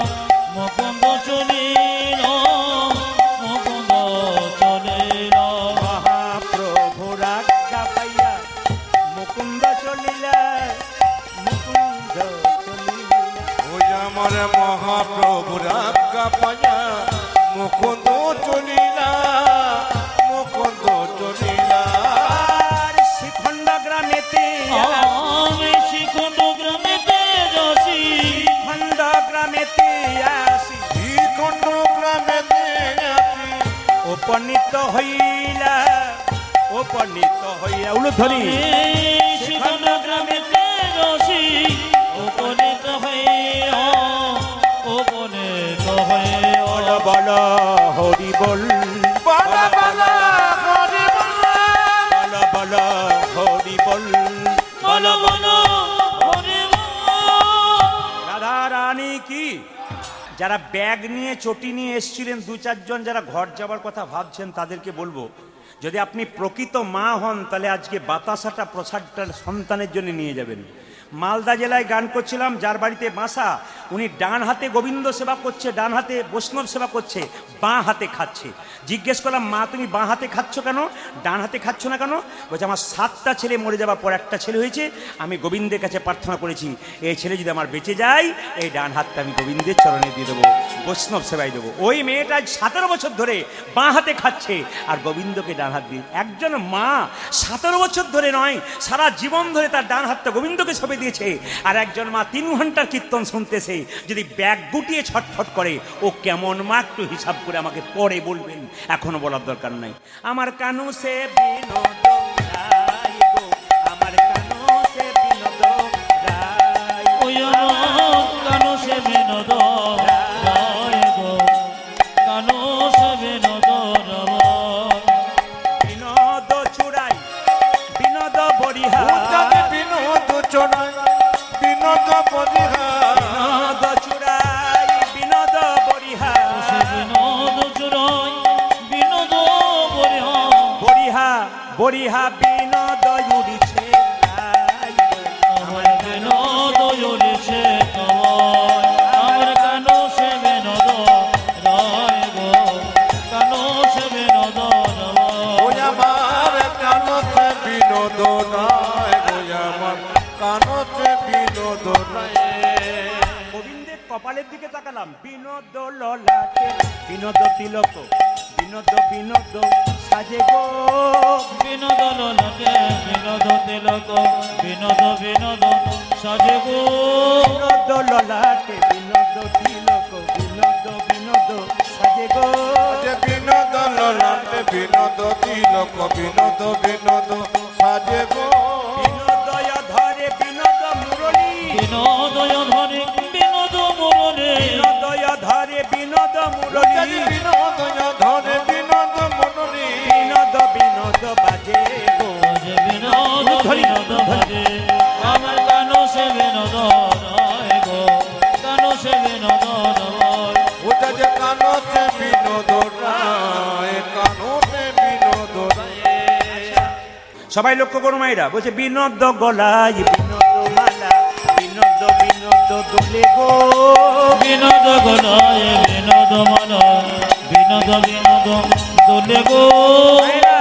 Speaker 2: মুকুন্দ চলিল মুকুন্দ চলিল
Speaker 1: মহাপ্রভুর আজ্ঞা পাইয়া মুকুন্দ চলিলে মুকুন্দ চলিলে
Speaker 3: ওই আমার মহাপ্রভুর আজ্ঞা পায়া মুকুন্দ চলিলা মুকুন্দ চলিলা
Speaker 1: আর শিখণ্ড গ্রামেতে
Speaker 2: আমি শিখণ্ড গ্রামেতে যাচ্ছি
Speaker 1: খণ্ড গ্রামেতে আসি
Speaker 3: শ্রীখণ্ড গ্রামেতে আছি
Speaker 1: উপনীত হইলা উলুধ্বনি
Speaker 2: শিখণ্ড গ্রামেতে যাচ্ছি উপনীত হইয়া উপনীত হইয়া
Speaker 1: বল হরি বল
Speaker 3: বালা বালা হরি বালা
Speaker 1: বল হরি বল
Speaker 2: বলো বলো হরি বল।
Speaker 1: রাধা রানী কি যারা ব্যাগ নিয়ে চটি নিয়ে এসেছিলেন দু চারজন যারা ঘর যাবার কথা ভাবছেন তাদেরকে বলবো যদি আপনি প্রকৃত মা হন তাহলে আজকে বাতাসাটা প্রসাদটা সন্তানের জন্য নিয়ে যাবেন। মালদা জেলায় গান করছিলাম, যার বাড়িতে বাসা উনি ডান হাতে গোবিন্দ সেবা করছে, ডান হাতে বৈষ্ণব সেবা করছে, বাঁ হাতে খাচ্ছে। জিজ্ঞেস করলাম মা তুমি বাঁ হাতে খাচ্ছ কেন, ডান হাতে খাচ্ছ না কেন? বলছে আমার 7টা ছেলে মরে যাওয়ার পর একটা ছেলে হয়েছে, আমি গোবিন্দের কাছে প্রার্থনা করেছি এই ছেলে যদি আমার বেঁচে যায় এই ডান হাতটা আমি গোবিন্দের চরণে দিয়ে দেবো, বৈষ্ণব সেবায় দেবো। ওই মেয়েটা 17 বছর ধরে বাঁ হাতে খাচ্ছে আর গোবিন্দকে ডান হাত দিয়ে। একজন মা 17 বছর ধরে নয় সারা জীবন ধরে তার ডান হাতটা গোবিন্দকে সবে দিয়েছে, আর একজন মা 3 ঘন্টার কীর্তন শুনতেছে, যদি ব্যাগ গুটিয়ে ছটফট করে ও কেমন মা একটু হিসাব করে আমাকে পরে বলবেন, এখনো বলার দরকার নাই। আমার কানু সে বিনোদ রায় গো, আমার কানু সে বিনোদ রায়,
Speaker 2: ওই কানো সে বিনোদ রায় গো, কানো সে বিনোদ রায়।
Speaker 1: বিনোদ চূড়াই বিনোদ বরিহা,
Speaker 3: উচ্চাতে বিনোদ চড়াই বিনোদ বলিহা
Speaker 1: বিনোদ চূড়াই বিনোদ বরিহা,
Speaker 2: সে বিনোদ চুরাই বিনোদ বরিহা,
Speaker 1: বরিহা বরিহা বিনোদ উড়িছে রায় গো,
Speaker 2: আমার বিনোদ উড়িছে তোমায়, আমার কানো সে বিনোদ রায় গো, কানো সে বিনোদ
Speaker 3: ওই
Speaker 2: রায়।
Speaker 3: আমার কানতে বিনোদ নাই ওই আমার কানতে বিনোদ নাই
Speaker 1: গোবিন্দের কপালের দিকে তাকালাম, বিনোদ ললাটে বিনোদ তিলক, বিনোদ বিনোদ সাজে গো,
Speaker 2: বিনোদ লোকে বিনোদ তিলক, বিনোদ বিনোদ সাজে গো,
Speaker 1: বিনোদ ললাটে বিনোদ তিলক, বিনোদ বিনোদ সাজে গো,
Speaker 3: যে বিনোদ ললাটে বিনোদ তিলক বিনোদ বিনোদ সাজে গো
Speaker 1: বিনোদয় ধরে বিনোদ মুরলী,
Speaker 2: বিনোদয় ধরে বিনোদ মুরলী,
Speaker 1: বিনোদয় ধরে বিনোদ মুরলী,
Speaker 3: বিনোদ ধরে বিনোদ মননী
Speaker 1: বিনোদ বিনোদ বাজে গো,
Speaker 2: যে বিনোদ বিনোদ ভজে, আমার কানো সে বিনোদ রায় গো, কানো সে বিনোদ রায়।
Speaker 3: ওটা যে কানতে বিনোদ রায় কানতে বিনোদ রায়
Speaker 1: সবাই লক্ষ্য করো মায়েরা, বলছে বিনোদ গলায় বিনোদ মালা, বিনোদ বিনোদ দোলে গো,
Speaker 2: বিনোদ গলায় বিনোদ মালা, বিনোদ বিনোদ দোলে গো।
Speaker 1: মায়েরা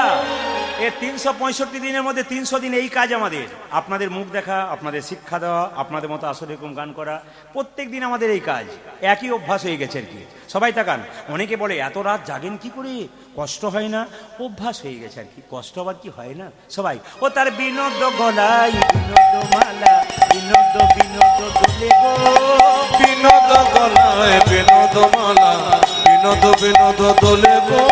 Speaker 1: এ 365 দিনের মধ্যে 300 দিন এই কাজ আমাদের, আপনাদের মুখ দেখা, আপনাদের শিক্ষা দেওয়া, আপনাদের মতো আসলে এরকম গান করা, প্রত্যেক দিন আমাদের এই কাজ, একই অভ্যাস হয়ে গেছে আর কি। সবাই তাকান, অনেকে বলে এত রাত জাগেন কি করে, কষ্ট হয় না? অভ্যাস হয়ে গেছে আর কি, কষ্ট আবার কি হয় না? সবাই ও তার বিনোদ গলায় বিনোদ মালা, বিনোদ বিনোদ দোলে গো,
Speaker 3: বিনোদ গলায় বিনোদ মালা বিনোদ বিনোদ দোলে গো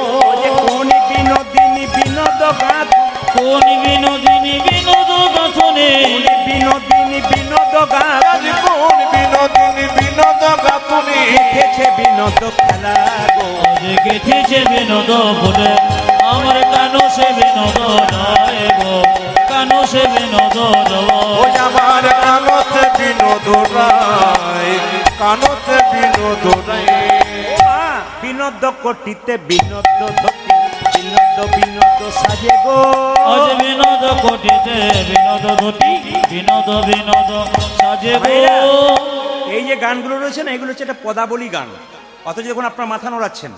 Speaker 1: যে কোন বিনোদিনী বিনোদ গাথ,
Speaker 2: কোন বিনোদিনী বিনোদ গাথনে,
Speaker 1: কোন বিনোদিনী বিনোদ গাথ,
Speaker 3: আজ কোন বিনোদিনী বিনোদ গাতুনি
Speaker 1: দেখেছে বিনোদ খেলা গো,
Speaker 2: আজ গেথেছে বিনোদ বলে, আমার কানো সে বিনোদ রায় গো, কানো সে বিনোদ
Speaker 3: ওই
Speaker 2: রায়।
Speaker 3: আমার কানতে বিনোদ রায় কানতে বিনোদ রায়
Speaker 1: বিনোদ কোটিতে বিনোদ ধতি, বিনোদ সাজে গো।
Speaker 2: আজ বিনোদ কোটিতে বিনোদ ঘটি, বিনোদ বিনোদ সাজে গো।
Speaker 1: ভাইরা, এই যে গানগুলো রয়েছে না, এগুলো হচ্ছে একটা পদাবলী গান। অথচ যখন আপনার মাথা নোড়াচ্ছেন,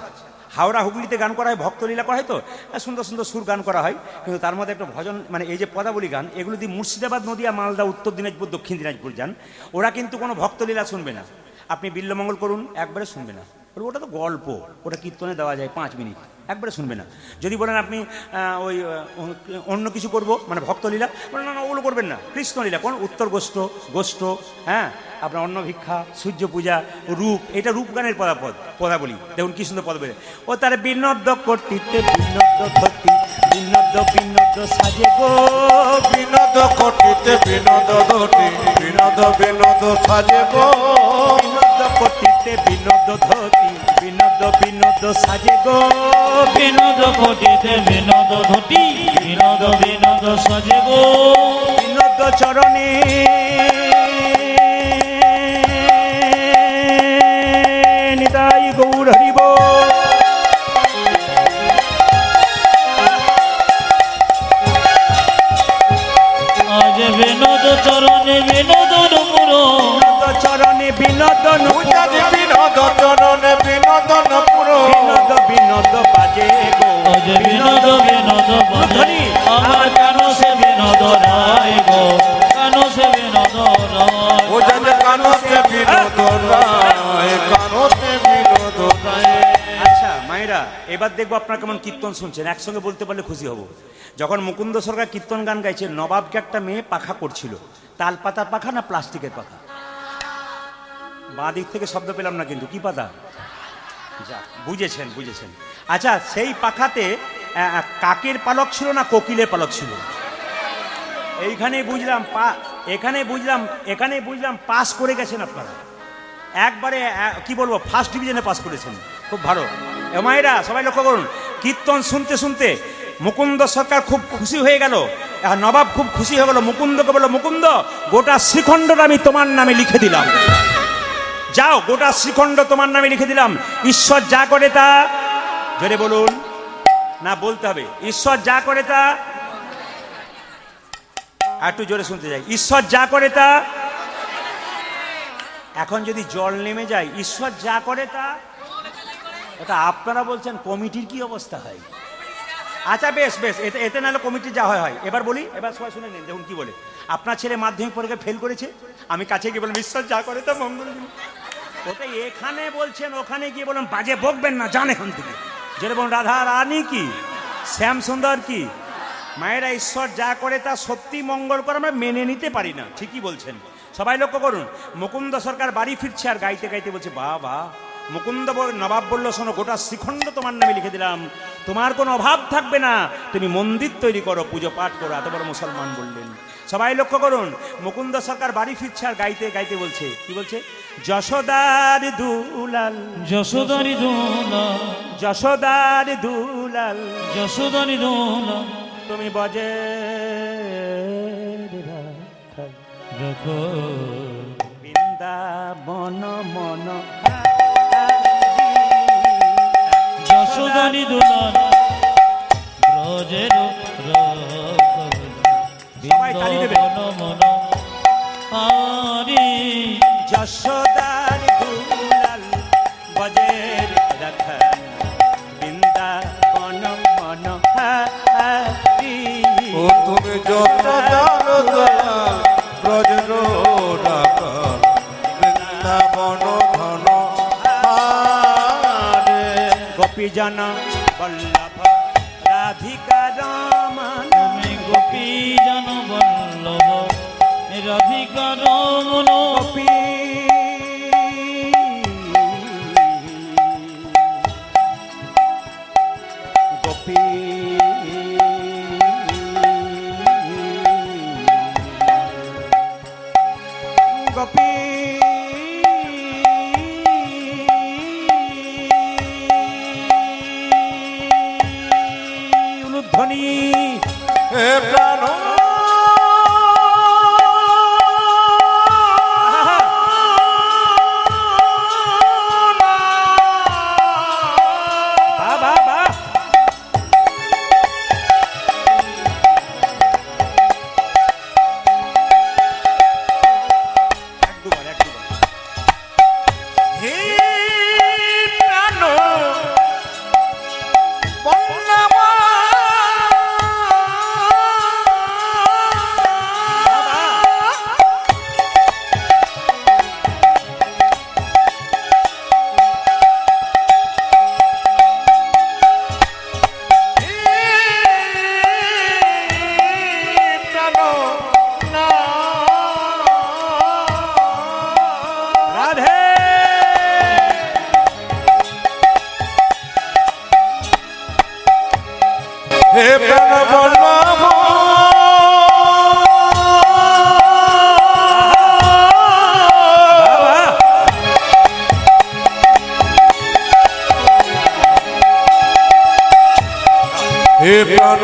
Speaker 1: হাওড়া হুগলিতে গান করা হয়, ভক্তলীলা করা হয়, তো সুন্দর সুন্দর সুর গান করা হয়, কিন্তু তার মধ্যে একটা ভজন, মানে এই যে পদাবলী গান, এগুলো দিয়ে মুর্শিদাবাদ, নদিয়া, মালদা, উত্তর দিনাজপুর, দক্ষিণ দিনাজপুর যান, ওরা কিন্তু কোনো ভক্তলীলা শুনবে না। আপনি বিল্লমঙ্গল করুন, একবারে শুনবে না, বলবো ওটা তো গল্প, ওটা কীর্তনে দেওয়া যায় 5 মিনিট, একবারে শুনবে না। যদি বলেন আপনি ওই অন্য কিছু করব, মানে ভক্তলীলা, বলেন না না, ওগুলো করবেন না, কৃষ্ণলীলা কোন, উত্তর গোষ্ঠ, গোষ্ঠ, হ্যাঁ, আপনার অন্ন ভিক্ষা, সূর্য পূজা, রূপ, এটা রূপ গানের পদাবলী। দেখুন কি সুন্দর পদ বেড়ে, ও তার বিনোদ কর্তৃত্বে বিনোদ ধরতি, বিনোদ বিনোদ সাজে গো।
Speaker 3: বিনোদ কটিতে বিনোদ ধটি, বিনোদ বিনোদ সাজে গো।
Speaker 1: বিনোদ কর্তৃত্বে বিনোদ ধরতি, বিনোদ বিনোদ সাজে গো।
Speaker 2: বিনোদ কোটিতে বিনোদ ঘটি, বিনোদ বিনোদ সাজে গো।
Speaker 1: বিনোদ চরণে নিতাই গৌর হরিব।
Speaker 2: আজ বিনোদ চরণে বিনোদন পুরো,
Speaker 1: বিনোদ চরণে বিনোদন
Speaker 3: আজ বিনোদ চরণে বিনোদন পুরো।
Speaker 1: বিনোদ বিনোদ বাজে গো।
Speaker 2: আজ বিনোদ বিনোদ বাজে, আমার কেন সে বিনোদ রায় গো, কেন সে বিনোদ রায়।
Speaker 3: ও যাজ কানতে বিনোদ রায়, কানতে বিনোদ রায়।
Speaker 1: আচ্ছা মায়েরা, এবার দেখবো আপনারা কেমন কীর্তন শুনছেন, একসঙ্গে বলতে পারলে খুশি হব। যখন মুকুন্দ সরকার কীর্তন গান গাইছে, নবাবকে একটা মেয়ে পাখা করছিল, তাল পাতার পাখা না প্লাস্টিকের পাখা? বাঁ দিক থেকে শব্দ পেলাম না কিন্তু, কি পাতা? যা, বুঝেছেন বুঝেছেন। আচ্ছা, সেই পাখাতে কাকের পালক ছিল না কোকিলের পালক ছিল? এইখানেই বুঝলাম এখানেই বুঝলাম পাস করে গেছেন আপনারা, একবারে কি বলবো, ফার্স্ট ডিভিশনে পাস করেছেন, খুব ভালো। মায়েরা সবাই লক্ষ্য করুন, কীর্তন শুনতে শুনতে মুকুন্দ সরকার খুব খুশি হয়ে গেল, আর নবাব খুব খুশি হয়ে গেল। মুকুন্দকে বলল, মুকুন্দ, গোটা শ্রীখণ্ডটা আমি তোমার নামে লিখে দিলাম, যাও, গোটা শ্রীখণ্ড তোমার নামে লিখে দিলাম। ঈশ্বর যা করে তা, জোরে বলুন না, বলতে হবে, ঈশ্বর যা করে তা, একটু জোরে শুনতে যাই, ঈশ্বর যা করে তা। এখন যদি জল নেমে যায়, ঈশ্বর যা করে তা, এটা আপনারা বলছেন, কমিটির কি অবস্থা হয়? আচ্ছা বেশ বেশ, এতে নাহলে কমিটির যা হয় হয়। এবার বলি, এবার সবাই শুনে নিন, দেখুন কি বলে। আপনার ছেলে মাধ্যমিক পরীক্ষায় ফেল করেছে, আমি কাছে গিয়ে বললাম, ঈশ্বর যা করে তা মঙ্গল। ওটা এখানে বলছেন, ওখানে গিয়ে বলুন বাজে বকবেন না, যান এখান থেকে। যেরকম রাধা রানী কি, শ্যাম সুন্দর কি, মায়েরা, ঈশ্বর যা করে তা সত্যি মঙ্গল করে, আমরা মেনে নিতে পারি না। ঠিকই বলছেন, সবাই লক্ষ্য করুন। মুকুন্দ সরকার বাড়ি ফিরছে আর গাইতে গাইতে বলছে, বাবা। মুকুন্দ নবাব বলল, শোনো, গোটা শ্রীখণ্ড তোমার নামে লিখে দিলাম, তোমার কোনো অভাব থাকবে না, তুমি মন্দির তৈরি করো, পুজো পাঠ করো। এত বড় মুসলমান বললেন। সবাই লক্ষ্য করুন, মুকুন্দ সরকার বাড়ি ফিরছে আর গাইতে গাইতে বলছে, কি বলছে, যশোদার দুলাল,
Speaker 2: যশোদারি দোলা,
Speaker 1: যশোদার দুলাল,
Speaker 2: যশোদারি দোলা,
Speaker 1: তুমি বজে
Speaker 2: রাখো
Speaker 1: বৃন্দাবন মন।
Speaker 2: যশোদারি দোলা, ব্রজের
Speaker 1: সবাই তালি দেবে।
Speaker 2: মন হারি,
Speaker 1: যশোদার দুলাল বজের রাখাল, বৃন্দাবন মন হারি।
Speaker 3: ও তুমি যত জানো দয়াল, ব্রজের ডাকাল, বৃন্দাবন ধন হারে।
Speaker 1: গোপীজন বল্লভ রাধিকা রমন,
Speaker 2: তুমি গোপী জন বল্লভ রাধিকা রমন।
Speaker 1: গোপী গোপী গোপী উলুধ্বনি
Speaker 3: হে প্রাণ
Speaker 1: বা বা বা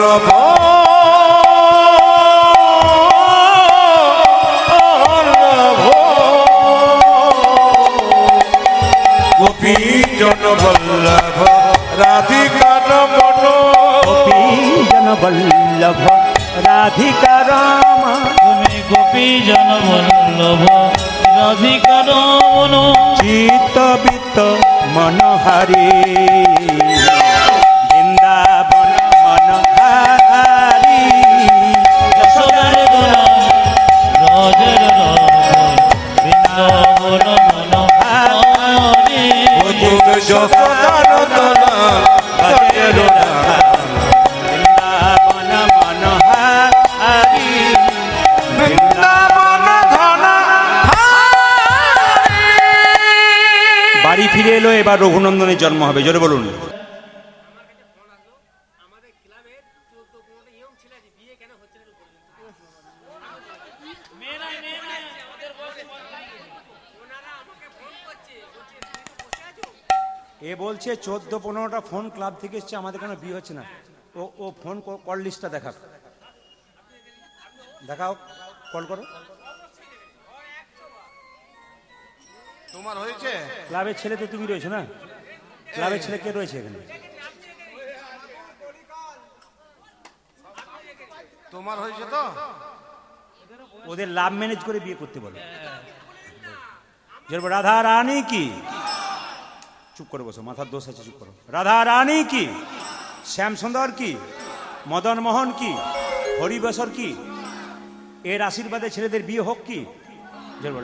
Speaker 3: বল্লভ গোপী জন বল্লভ রাধিকার মন
Speaker 1: জন বল্লভ রাধিকা রাম
Speaker 2: তুমি গোপী জন বল্লভ রাধিকা রমণ
Speaker 1: চিত্ত বিত্ত মনোহারি বৃন্দাবন মনোহারি
Speaker 2: যশোদার দোলা রজের রমণ বৃন্দাবন মনোহারি
Speaker 3: যুগ যশোদার দোলা রাজের
Speaker 1: বৃন্দাবন মনোহারি
Speaker 3: বৃন্দাবন ধন
Speaker 1: বাড়ি ফিরে এলো, এবার রঘুনন্দনের জন্ম হবে। জোরে বলুন। এ বলছে 14-15টা ফোন ক্লাব থেকে এসছে, আমাদের কোনো বিয়ে হচ্ছে না। ও ফোন কল লিস্টটা দেখাও, কল করো।
Speaker 3: তোমার হয়েছে?
Speaker 1: ক্লাবের ছেলে তো তুমি রয়েছে না? ক্লাবের ছেলে কে রয়েছে এখানে?
Speaker 3: তোমার হয়েছে তো?
Speaker 1: ওদের লাভ ম্যানেজ করে বিয়ে করতে বলো। রাধা রানী কি, চুপ করে বসো, মাথার দোষ আছে, চুপ করো। রাধা রানী কি, শ্যাম সুন্দর কি, মদন মোহন কি, হরিবসর কি, এর আশীর্বাদে ছেলেদের বিয়ে হোক কি।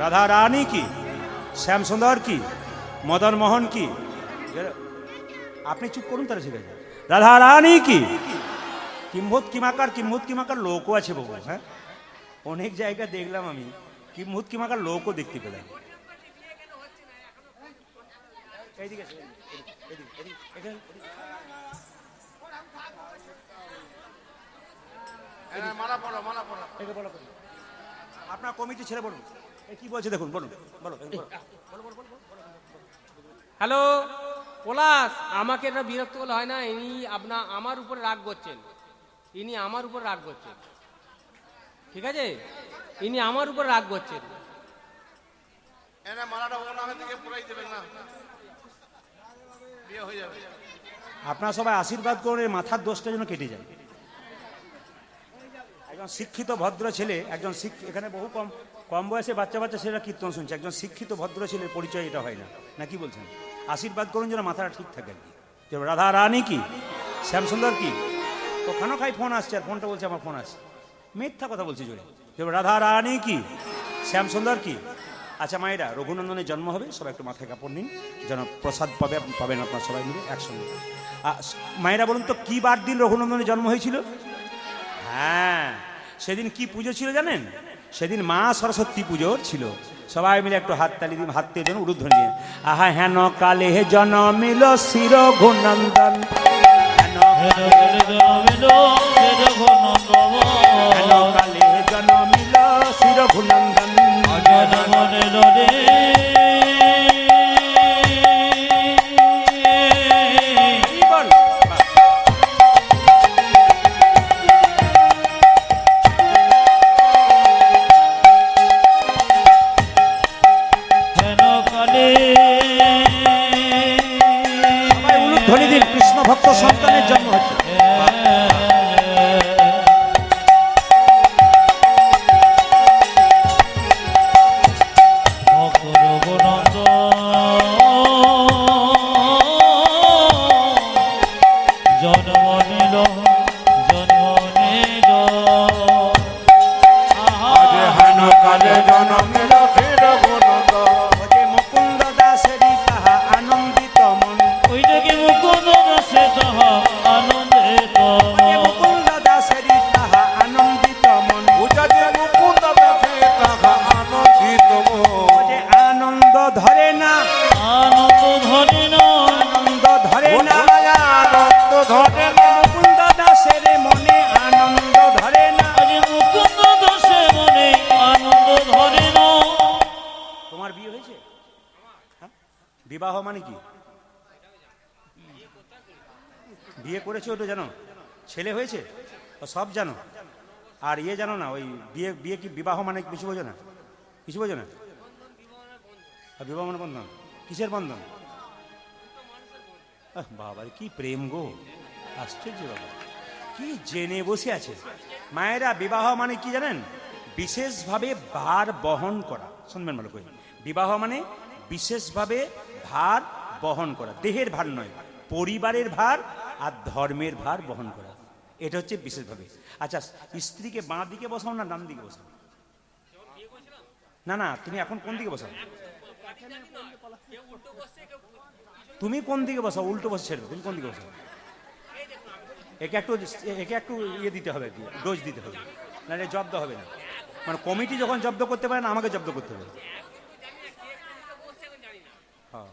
Speaker 1: রাধা রানী কি, শ্যাম সুন্দর কি, মদন মোহন কি। আপনি চুপ করুন, তারা ঠিক আছে। রাধা রানী কি, কিম্ভূত কিমাকার লোকও আছে বাবু। হ্যাঁ, অনেক জায়গা দেখলাম আমি, কিম্ভূত কিমাকার লোকও দেখতে পেলাম। আপনার কমিটি ছেড়ে বলুন কি বলছে, দেখুন, বলুন, বলো।
Speaker 4: হ্যালো পলাশ, আমাকে এটা বিরক্ত করলে হয় না। ইনি আমার উপরে রাগ করছেন, ঠিক আছে? ইনি আমার উপর রাগ করছেন।
Speaker 1: আপনারা সবাই আশীর্বাদ করে মাথার দোষটা যেন কেটে যায়। একজন শিক্ষিত ভদ্র ছেলে, এখানে বহু কম বয়সে বাচ্চা ছেলেরা কীর্তন শুনছে। একজন শিক্ষিত ভদ্র ছেলের পরিচয় এটা হয় না কি বলছেন? আশীর্বাদ করুন যেন মাথাটা ঠিক থাকে। রাধা রানী কি, শ্যাম সুন্দর কি, ওখানেও খাই ফোন আসছে, আর ফোনটা বলছে আমার ফোন আসছে, মিথ্যা কথা বলছি জোরে। রাধা রানী কি, শ্যাম সুন্দর কি। আচ্ছা মায়েরা, রঘুনন্দনের জন্ম হবে, সবাই একটু মাথায় কাপড় নিন, যেন প্রসাদ পাবেন আপনার সবাই মিলে একসঙ্গে। মায়েরা বলুন তো, কি বার দিন রঘুনন্দনের জন্ম হয়েছিল? হ্যাঁ, সেদিন কি পুজো ছিল জানেন? সেদিন মা সরস্বতী পুজোর ছিল। সবাই মিলে একটু হাততালি দিন, হাত দিয়ে যেন উলুধ্বনি দিন। আহা হেন কালে জনমিল শির ঘুনন্দন, হেন কালে জনমিল শির ঘুনন্দন। ধ্বনি দিন, কৃষ্ণ ভক্ত সন্তানের জন্ম হচ্ছে। বিবাহ মানে কি? বিয়ে করেছে ওটা জানো? ছেলে হয়েছে? ও সব জানো? আর ইয়ে জানো না, ওই বিয়ে বিয়ে কি বিবাহ মানে কিছু বোঝো না? কিছু বোঝো না? আর বিবাহ মানে বন্ধন, কিসের বন্ধন? বাবা কি প্রেম গো, আশ্চর্য বাবা, কি জেনে বসে আছে। মায়েরা, বিবাহ মানে কি জানেন? বিশেষভাবে ভার বহন করা। শুনবেন ভালো করে, বিবাহ মানে বিশেষভাবে ভার বহন করা, দেহের ভার নয়, পরিবারের ভার আর ধর্মের ভার বহন করা, এটা হচ্ছে বিশেষভাবে। আচ্ছা, স্ত্রীকে বাঁ দিকে বসাও না ডান দিকে বসাও? না না, তুমি এখন কোন দিকে বসাও? তুমি কোন দিকে বসাও? উল্টো বসে ছেড়ে, তুমি কোন দিকে বসাও? একে একটু ইয়ে দিতে হবে, ডোজ দিতে হবে, নাহলে জব্দ হবে না। মানে কমিটি যখন জব্দ করতে পারে না, আমাকে জব্দ করতে হবে। হ্যাঁ,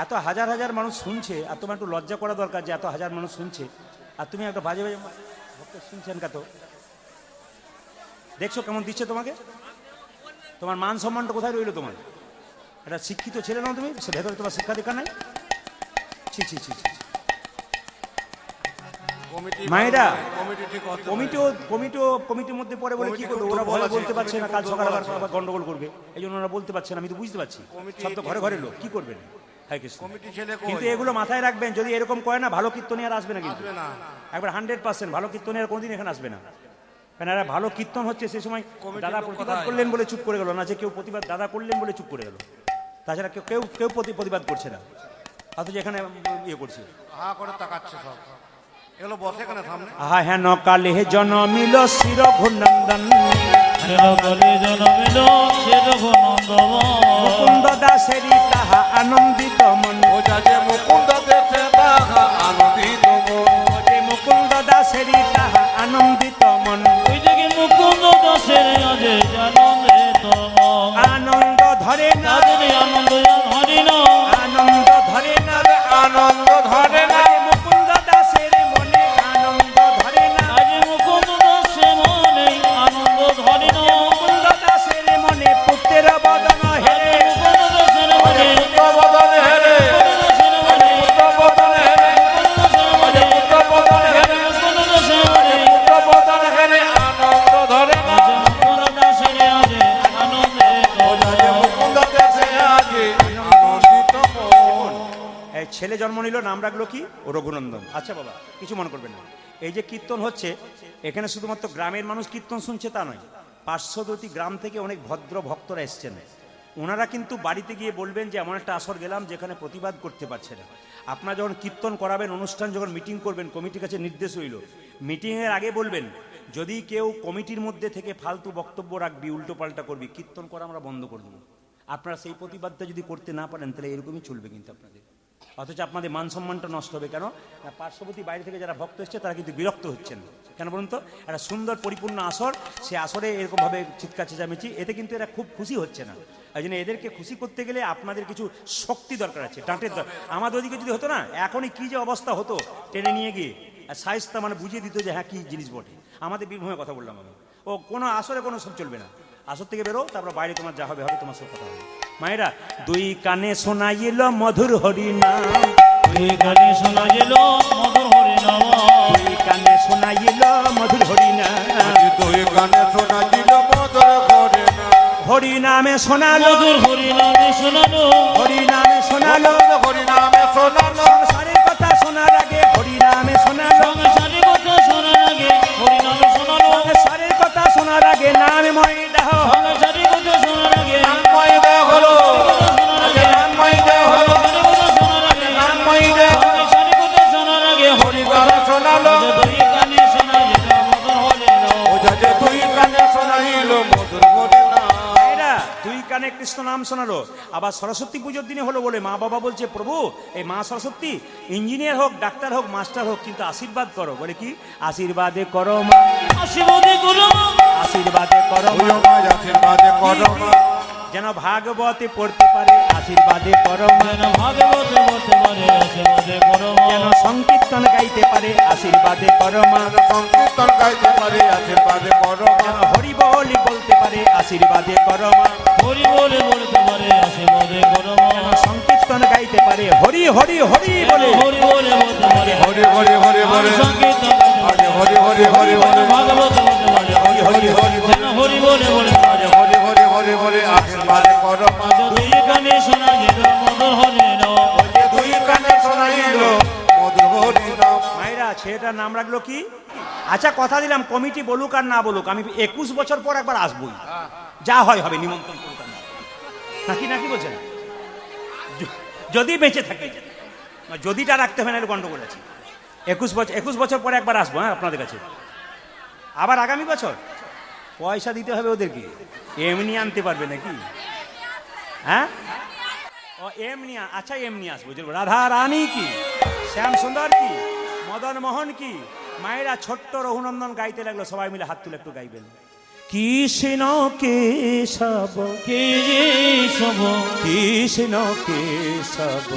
Speaker 1: এত হাজার হাজার মানুষ শুনছে, আর তোমার একটু লজ্জা করা দরকার যে এত হাজার মানুষ শুনছে, আর তুমি একটা বাজে বাজে ভক্ত শুনছেন কত। দেখছো কেমন দিচ্ছে তোমাকে? তোমার মান সম্মানটা কোথায় রইলো? তোমার একটা শিক্ষিত ছেলে নাও তুমি, সে ভেতরে তোমার শিক্ষা দীক্ষা নাই? ছি ছি ছি ছি। মায়েরা, কমিটির মধ্যে পরে বলে কি করবে? ওরা ভয় বলতে পারছে না, কাল সকালে আবার গন্ডগোল করবে, এই জন্য ওরা বলতে পারছে না। আমি তো বুঝতে পারছি, সব তো ঘরে ঘরে লোক, কি করবেন? কিন্তু এগুলো মাথায় রাখবেন, যদি এরকম করে না, ভালো কীর্তনী আর আসবে না, কিন্তু একবার 100% ভালো কীর্তনী আর কোনোদিন এখানে আসবে না। কেন এরা ভালো কীর্তন হচ্ছে, সে সময় দাদা প্রতিবাদ করলেন বলে চুপ করে গেল না, যে কেউ প্রতিবাদ দাদা করলেন বলে চুপ করে গেল, তাছাড়া কেউ কেউ প্রতিবাদ করছে না, অথচ এখানে ইয়ে করছে,
Speaker 3: করে তাকাচ্ছে সব। এগুলো বসে এখানে সামনে।
Speaker 1: আহা হেন কালে জনমিল শির ঘুনন্দন,
Speaker 2: জনমিল সে রঘুনন্দন,
Speaker 1: মুকুন্দ দাসেরি তাহা আনন্দিত মন,
Speaker 3: ও যাজে মুকুন্দ দেশে তাহা আনন্দিত মন,
Speaker 1: যে মুকুন্দ দাসেরি তাহা আনন্দিত মন,
Speaker 2: ওই যে মুকুন্দ দাসের আজে আনন্দিত মন,
Speaker 1: আনন্দ ধরে না,
Speaker 2: তাদের আনন্দ ধরে না,
Speaker 1: আনন্দ ধরে না,
Speaker 3: আনন্দ ধরে না,
Speaker 1: মুকুন্দ দাসের মনে আনন্দ ধরে না,
Speaker 2: আজ মুকুন্দ দাসের মনে আনন্দ ধরে না,
Speaker 1: মুকুন্দ দাসের মনে পুত্রের বদন হেরে,
Speaker 2: মুকুন্দ দাসের মনে
Speaker 3: পুত্র বদন হেরে, পুত্র বদন হেরে, পুত্র বদন হেরে,
Speaker 2: মুকুন্দ দাসের মনে
Speaker 3: পুত্র বদন হেরে, আনন্দ ধরে না,
Speaker 2: মুকুন্দ দাসের আজ আনন্দিত
Speaker 3: ও যাজে মুকুন্দ দেশে আজে আনন্দিত মন।
Speaker 1: এই ছেলে জন্ম নিল, নাম রাখলো কি? ও রঘুনন্দন। আচ্ছা বাবা, কিছু মনে করবেন না, এই যে কীর্তন হচ্ছে এখানে শুধুমাত্র গ্রামের মানুষ কীর্তন শুনছে তা নয়, পার্শ্ববর্তী গ্রাম থেকে অনেক ভদ্র ভক্তরা এসছেন। ওনারা কিন্তু বাড়িতে গিয়ে বলবেন যে এমন একটা আসর গেলাম যেখানে প্রতিবাদ করতে পারছে না। আপনারা যখন কীর্তন করাবেন, অনুষ্ঠান যখন মিটিং করবেন, কমিটির কাছে নির্দেশ হইল, মিটিংয়ের আগে বলবেন যদি কেউ কমিটির মধ্যে থেকে ফালতু বক্তব্য রাখবি, উল্টো পাল্টা করবি, কীর্তন করা আমরা বন্ধ করে দেবো। আপনারা সেই প্রতিবাদটা যদি করতে না পারেন, তাহলে এরকমই চলবে কিন্তু আপনাদের, অথচ আপনাদের মান সম্মানটা নষ্ট হবে। কেন? পার্শ্ববর্তী বাইরে থেকে যারা ভক্ত এসছে তারা কিন্তু বিরক্ত হচ্ছেন। কেন বলুন তো? একটা সুন্দর পরিপূর্ণ আসর, সে আসরে এরকমভাবে চিৎকার চেঁচামেচি, এতে কিন্তু এরা খুব খুশি হচ্ছে না। এই জন্য এদেরকে খুশি করতে গেলে আপনাদের কিছু শক্তি দরকার আছে, ডাঁটের দরকার। আমাদের ওদিকে যদি হতো না, এখনই কি যে অবস্থা হতো, টেনে নিয়ে গিয়ে সাইজটা মানে বুঝিয়ে দিত যে হ্যাঁ কি জিনিস বটে। আমাদের বীরভূমের কথা বললাম আমি, ও কোনো আসরে কোনো সব চলবে না, আসর থেকে বেরো, তারপর বাইরে তোমার যা হবে হবে, তোমার সব কথা হবে। মায়েরা, দুই কানে শোনাইল মধুর হরিনাম,
Speaker 2: দুই কানে শোনা গেল মধুর হরিনাম,
Speaker 1: দুই কানে শোনাইল মধুর হরিনাম,
Speaker 3: আজ দুই কানে শোনাছিল মধুর করে না,
Speaker 1: হরিনামে শোনালো,
Speaker 2: মধুর হরিনামে শোনালো,
Speaker 1: হরিনামে শোনালো,
Speaker 3: হরিনামে শোনালো,
Speaker 1: সংসারের কথা শোনার আগে হরিনামে শোনালো,
Speaker 2: সংসারের কথা শোনার আগে হরিনামে শোনালো,
Speaker 1: সংসারের কথা শোনার আগে নামময় দাহ,
Speaker 2: সংসারের কথা শোনার আগে
Speaker 3: নামময় দেহ হলো, নামময় দেহ হলো,
Speaker 2: শোনার আগে
Speaker 3: নামময় দেহ হলো,
Speaker 2: সংসারের কথা শোনার আগে
Speaker 3: হরিনামে শোনালো,
Speaker 2: দুই কানে শোনা গেল মধুর হরিনাম,
Speaker 3: ও যাজে দুই কানে শোনাইল মধুর করে না।
Speaker 1: এরা দুই কানে কৃষ্ণ নাম শোনালো। আবার সরস্বতী পুজোর দিনে হলো বলে মা বাবা বলছে, প্রভু এই মা সরস্বতী ইঞ্জিনিয়ার হোক, ডাক্তার হোক, মাস্টার হোক, কিন্তু আশীর্বাদ করো। বলে কি? আশীর্বাদে করো মা,
Speaker 2: আশীর্বাদে করো,
Speaker 1: আশীর্বাদে করো
Speaker 3: ওই
Speaker 1: মা,
Speaker 3: মা আশীর্বাদে করো মা,
Speaker 1: যেন ভাগবতে পড়তে পারে, আশীর্বাদে করমা
Speaker 2: যেন ভাগবত বলতে পারে আশীর্বাদে করমা
Speaker 1: যেন সংকীর্তন গাইতে পারে আশীর্বাদে করমা
Speaker 3: সংকীর্তন গাইতে পারে আশীর্বাদে করো
Speaker 1: যেন হরি বলি বলতে পারে আশীর্বাদে করমা
Speaker 2: হরি বলে বলতে পারে আশীর্বাদে করমা
Speaker 1: যেন সংকীর্তন গাইতে পারে হরি হরি হরি বলে
Speaker 2: হরি বলে বলতে পারে
Speaker 3: হরি হরি হরি হরি
Speaker 2: সংকীর্তন
Speaker 3: হরি হরি হরি হরি হরি
Speaker 2: ভাগবত বলতে পারে
Speaker 1: হরি হরি হরি
Speaker 2: যেন হরি বলে বলতে পারে
Speaker 3: হরি হরি হরি হরি আশীর্বাদে করো
Speaker 2: যদি কানে শোনা যেত মধুর হরে নাম
Speaker 3: দুই কানে শোনাইল মধুর হরি নাম
Speaker 1: মায়েরা ছেলেটার নাম রাখলো কি আচ্ছা কথা দিলাম কমিটি বলুক আর না বলুক আমি 21 বছর পর একবার আসবই যা হয় হবে নিমন্ত্রণ করুক আর না করুক। নাকি নাকি বলছেন যদি বেঁচে থাকে যদিটা রাখতে হবে না এর গন্ডগোল আছে 21 বছর পরে একবার আসবো হ্যাঁ আপনাদের কাছে আবার আগামী বছর পয়সা দিতে হবে ওদেরকে এমনি আনতে পারবে নাকি হ্যাঁ ও এমনি আচ্ছা এমনি আসবো রাধা রানী কি শ্যাম সুন্দর কি মদন মোহন কি মায়েরা ছোট্ট রঘুনন্দন গাইতে লাগলো সবাই মিলে হাত তুলে একটু গাইবেন কৃষ্ণ কেশব
Speaker 2: কে সব
Speaker 1: কৃষ্ণ কেশব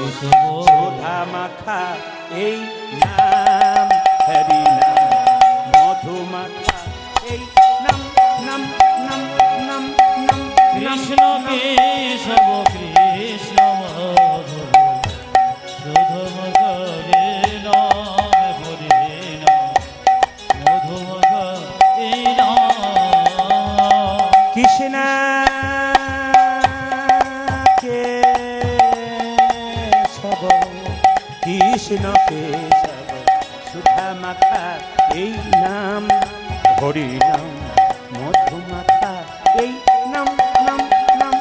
Speaker 1: সুধা মাখা এই নাম হরি নাম মধু মাখা এই নাম নাম নাম নাম নাম
Speaker 2: কৃষ্ণ কেশব কৃষ্ণ মাধব শুধু করে নাম হরে নাম মধু এই নাম
Speaker 1: কৃষ্ণ কেশব কৃষ্ণ কেশব সুধা মাখা এই নাম হরি নাম মধু মাখা এই নাম নাম নাম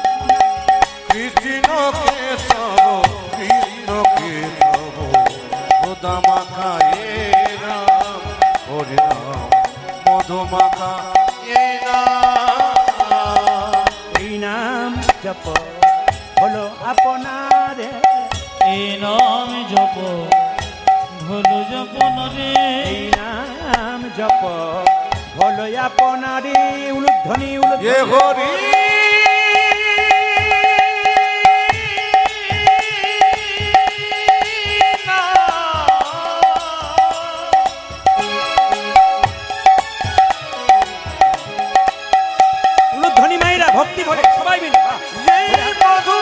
Speaker 3: কৃষ্ণ কেশব কৃষ্ণ কেশব খোদা মাখা এ রাম হরি রাম মধু মাখা এ নাম
Speaker 1: এই নাম জপ হলো আপনারে
Speaker 2: এই নাম জপ ভোলো জপন রে
Speaker 1: এই নাম জপ হলো আপনারে উলুধ্বনি
Speaker 3: এ
Speaker 1: উলুধ্বনি
Speaker 3: হরি
Speaker 1: উলুধ্বনি মায়েরা ভক্তি ভরে সবাই মিলে বাহ।
Speaker 3: এই মধু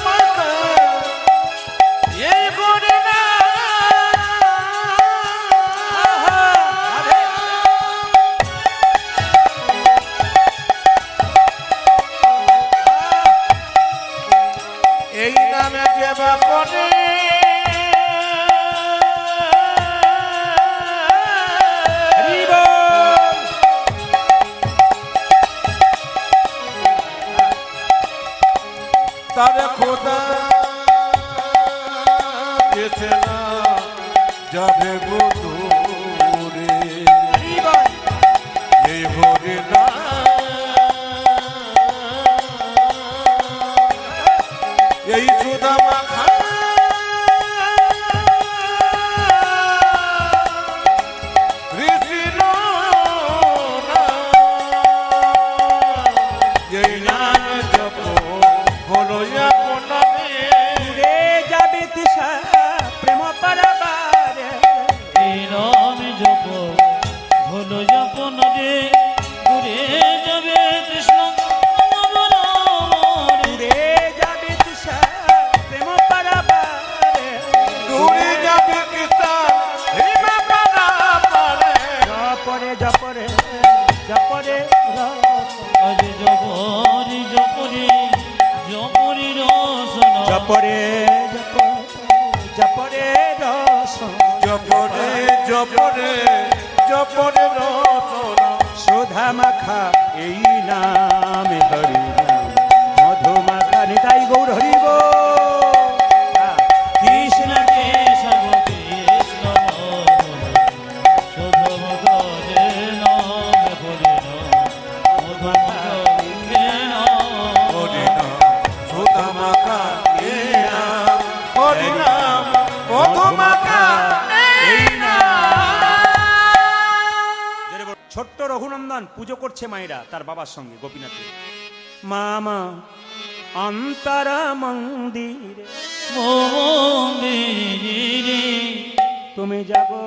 Speaker 3: মাখা এই হরি
Speaker 1: রাধে।
Speaker 3: এই নামে যেবা করে
Speaker 1: হরি বল।
Speaker 3: তারে খোদা যেছে না যাবে বধুরে
Speaker 1: হরি বল।
Speaker 3: এই হরি না এই সুদা মাখা কৃষ্ণ এই নাম জপ হলো আপনারে
Speaker 1: দূরে যাবে তৃষা প্রেম পারাবারে
Speaker 2: এই নাম জপ ভোলো জপন রে দূরে যাবে কৃষ্ণ
Speaker 1: দূরে যাবে তৃষা প্রেম পারাবারে
Speaker 3: দূরে যাবে কিসান হিমা পারা পারে
Speaker 1: জপরে জপরে জপরে রস
Speaker 2: আজ জপরি জপরি জপরি রসন
Speaker 1: জপরে জপরে রস
Speaker 3: জপরে জপরে জপরে রতনা
Speaker 1: সুধা মাখা এই নাম হরি নাম মধু মাখা নিতাই গৌর হরি গো
Speaker 2: কৃষ্ণ কেশব কৃষ্ণ শুধু করে নাম হরে নাম মধু
Speaker 3: হরি নাম সুধা মাখা এ নাম হরি নাম মধু মাখা এই নাম
Speaker 1: ছোট্ট রঘুনন্দন পুজো করছে মায়েরা তার বাবার সঙ্গে গোপীনাথে মামা অন্তর মন্দিরে
Speaker 2: মন্দিরে
Speaker 1: তুমি জাগো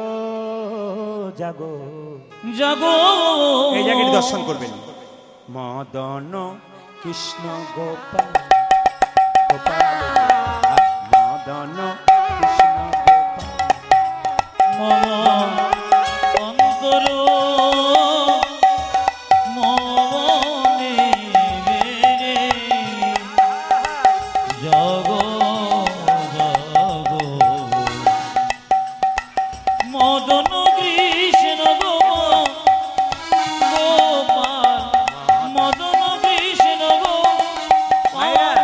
Speaker 1: জাগো।
Speaker 2: জাগো
Speaker 1: এই জায়গাটি দর্শন করবেন। মদন কৃষ্ণ গোপাল গোপাল মদন কৃষ্ণ গোপাল
Speaker 2: মম অন্তর মনিরে জাগো জাগো মদন কৃষ্ণ গোপাল মদন কৃষ্ণ গোপাল।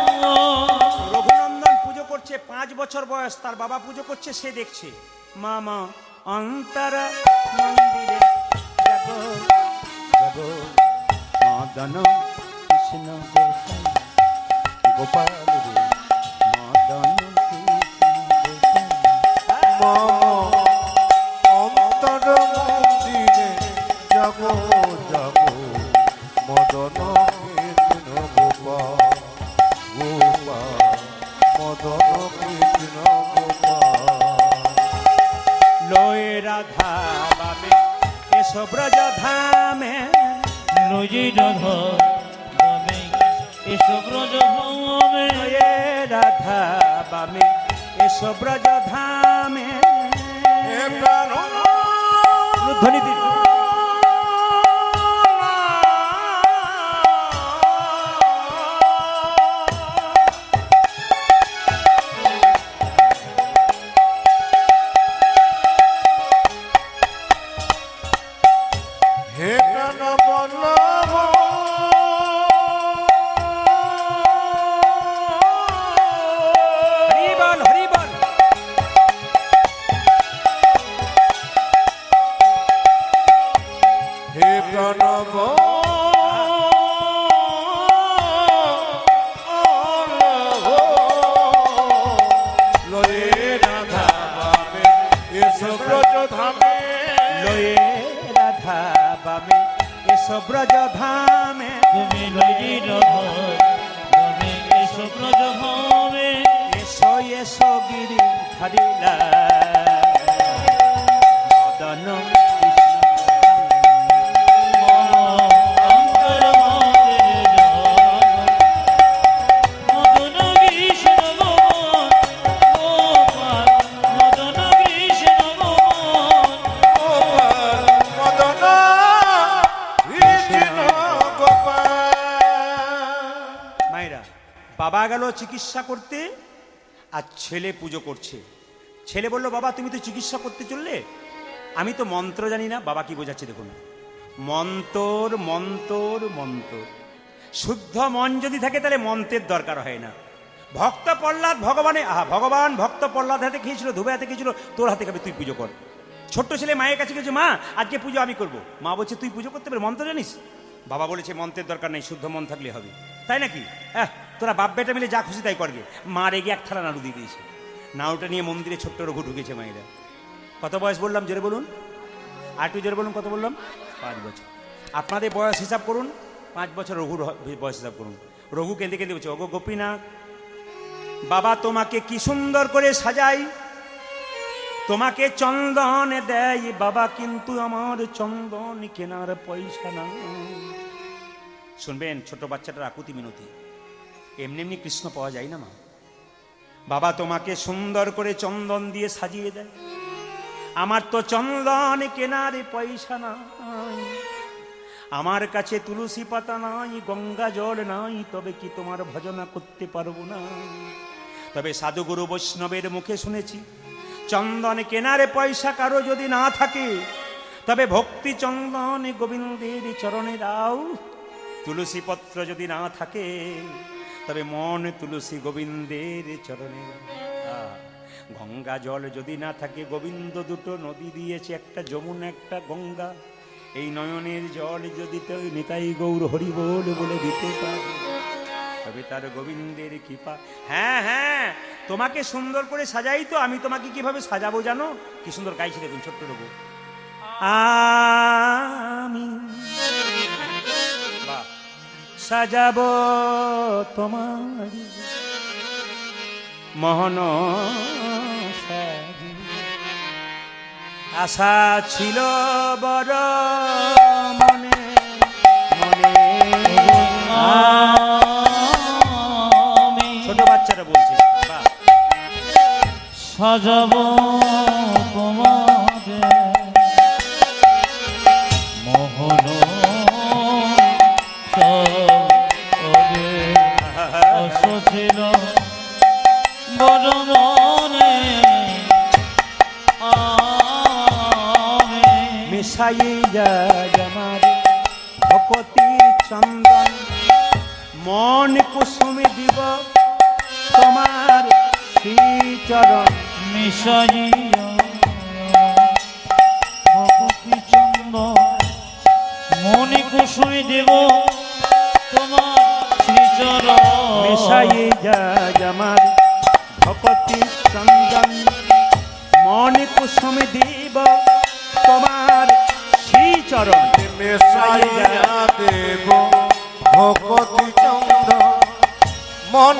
Speaker 1: রঘুনন্দন পুজো করছে, 5 বছর বয়স, তার বাবা পুজো করছে, সে দেখছে। মামা অন্তর মন্দিরে জাগো জাগো মদন কৃষ্ণ গোপাল গোপাল রে মদন কৃষ্ণ গোপাল।
Speaker 3: অন্তর মন্দিরে জাগো জাগো মদন কৃষ্ণ গোপাল গোপাল মদন কৃষ্ণ গোপাল।
Speaker 1: লয়ে রাধা বাবে এসো ব্রজ ধামে
Speaker 2: লয়ে রাধা বাবে এসো ব্রজ ধামে
Speaker 1: লয়ে রাধা বাবে এসো ব্রজ ধামে।
Speaker 3: হে প্রাণ
Speaker 1: ধ্বনি দিন।
Speaker 3: হে প্রাণ বল্লভ
Speaker 1: হরি বল হরি বল।
Speaker 3: হে প্রণব লয়ে রাধা বাবে এসো ব্রজ ধামে।
Speaker 1: লয়ে রাধা বাবে এসো ব্রজ ধামে।
Speaker 2: তুমি লয়ে রাধা বাবে এসো ব্রজ ধামে
Speaker 1: এসো এসো গিরি হরিলা মদন কৃষ্ণ
Speaker 2: মম অন্তর মন্দিরে জাগো মদন কৃষ্ণ গোপাল মদন কৃষ্ণ গোপাল।
Speaker 3: মদন কৃষ্ণ গোপাল।
Speaker 1: মায়েরা, বাবা গেল চিকিৎসা করতে আর ছেলে পুজো করছে। ছেলে বলল, বাবা তুমি তো চিকিৎসা করতে চললে, আমি তো মন্ত্র জানি না। বাবা কি বোঝাচ্ছে দেখুন, মন্তর মন্তর মন্ত্র। শুদ্ধ মন যদি থাকে তাহলে মন্ত্রের দরকার হয় না। ভক্ত প্রহ্লাদ ভগবান ভক্ত প্রহ্লাদ হাতে খেয়েছিল, ধুবে হাতে খেয়েছিল, তোর হাতে খাবে, তুই পুজো কর। ছোট্ট ছেলে মায়ের কাছে গেছে, মা আজকে পুজো আমি করব। মা বলছে তুই পুজো করতে পারবি, মন্ত্র জানিস? বাবা বলেছে মন্ত্রের দরকার নেই, শুদ্ধ মন থাকলে হবে। তাই নাকি? তোরা বাপ বেটা মিলে যা খুশি তাই করবে। মা রেগে এক থালা নাড়ু দিয়ে দিয়েছে। নাড়ুটা নিয়ে মন্দিরে ছোট্ট রঘু ঢুকেছে মায়েরা। কত বয়স বললাম জোরে বলুন, আর একটু জোরে বলুন, কত বললাম? 5 বছর। আপনাদের বয়স হিসাব করুন, 5 বছর রঘুর বয়স হিসাব করুন। রঘু কেঁদে কেঁদে বলছে, ওগো গোপীনাথ, বাবা তোমাকে কি সুন্দর করে সাজাই, তোমাকে চন্দন দেয় বাবা, কিন্তু আমার চন্দন কেনার পয়সা না। শুনবেন, ছোট বাচ্চাটার আকুতি মিনতি। এমনি এমনি কৃষ্ণ পাওয়া যায় না মা। বাবা তোমাকে সুন্দর করে চন্দন দিয়ে সাজিয়ে দেয়, আমার তো চন্দন কেনার পয়সা নাই, আমার কাছে তুলসী পাতা নাই, গঙ্গা জল নাই, তবে কি তোমার ভজনা করতে পারবো না। তবে সাধুগুরু বৈষ্ণবের মুখে শুনেছি, চন্দন কেনারে পয়সা কারো যদি না থাকে, তবে ভক্তি চন্দন গোবিন্দের চরণে দাও। তুলসী পত্র যদি না থাকে, তবে মন তুলসী গোবিন্দের চরণে দাও। গঙ্গা জল যদি না থাকে, গোবিন্দ দুটো নদী দিয়েছে, একটা যমুনা একটা গঙ্গা। এই নয়নের জল যদি তো নিতাই গৌর হরি বলে দিতে পারে, তবে তার গোবিন্দের কৃপা। হ্যাঁ হ্যাঁ, তোমাকে সুন্দর করে সাজাই তো, আমি তোমাকে কিভাবে সাজাবো জানো? কি সুন্দর গাইছি দেখুন ছোট্ট রঘু। আমি সাজাবো তোমার মোহন সাজি। আশা ছিল বড় মনে মনে।
Speaker 2: আমি
Speaker 1: ছোট বাচ্চারা বলছে বাহ।
Speaker 2: সাজাবো তোমাদের মোহন সাজে। আশা ছিল বড় মনে আমি
Speaker 1: মিশাই যায় আমার ভকতি চন্দন মন কুসুমে দিব তোমার শ্রীচরণ।
Speaker 2: মিশাইয়া ভক্তি চন্দ মনে কুসুমে দেব তোমার শ্রীচরণ।
Speaker 1: মিশাই যায় আমার ভকতি চন্দন মন কুসুমে দিব তোমার শ্রীচরণ।
Speaker 3: মেশাইয়া দেব ভকতি চন্দ মন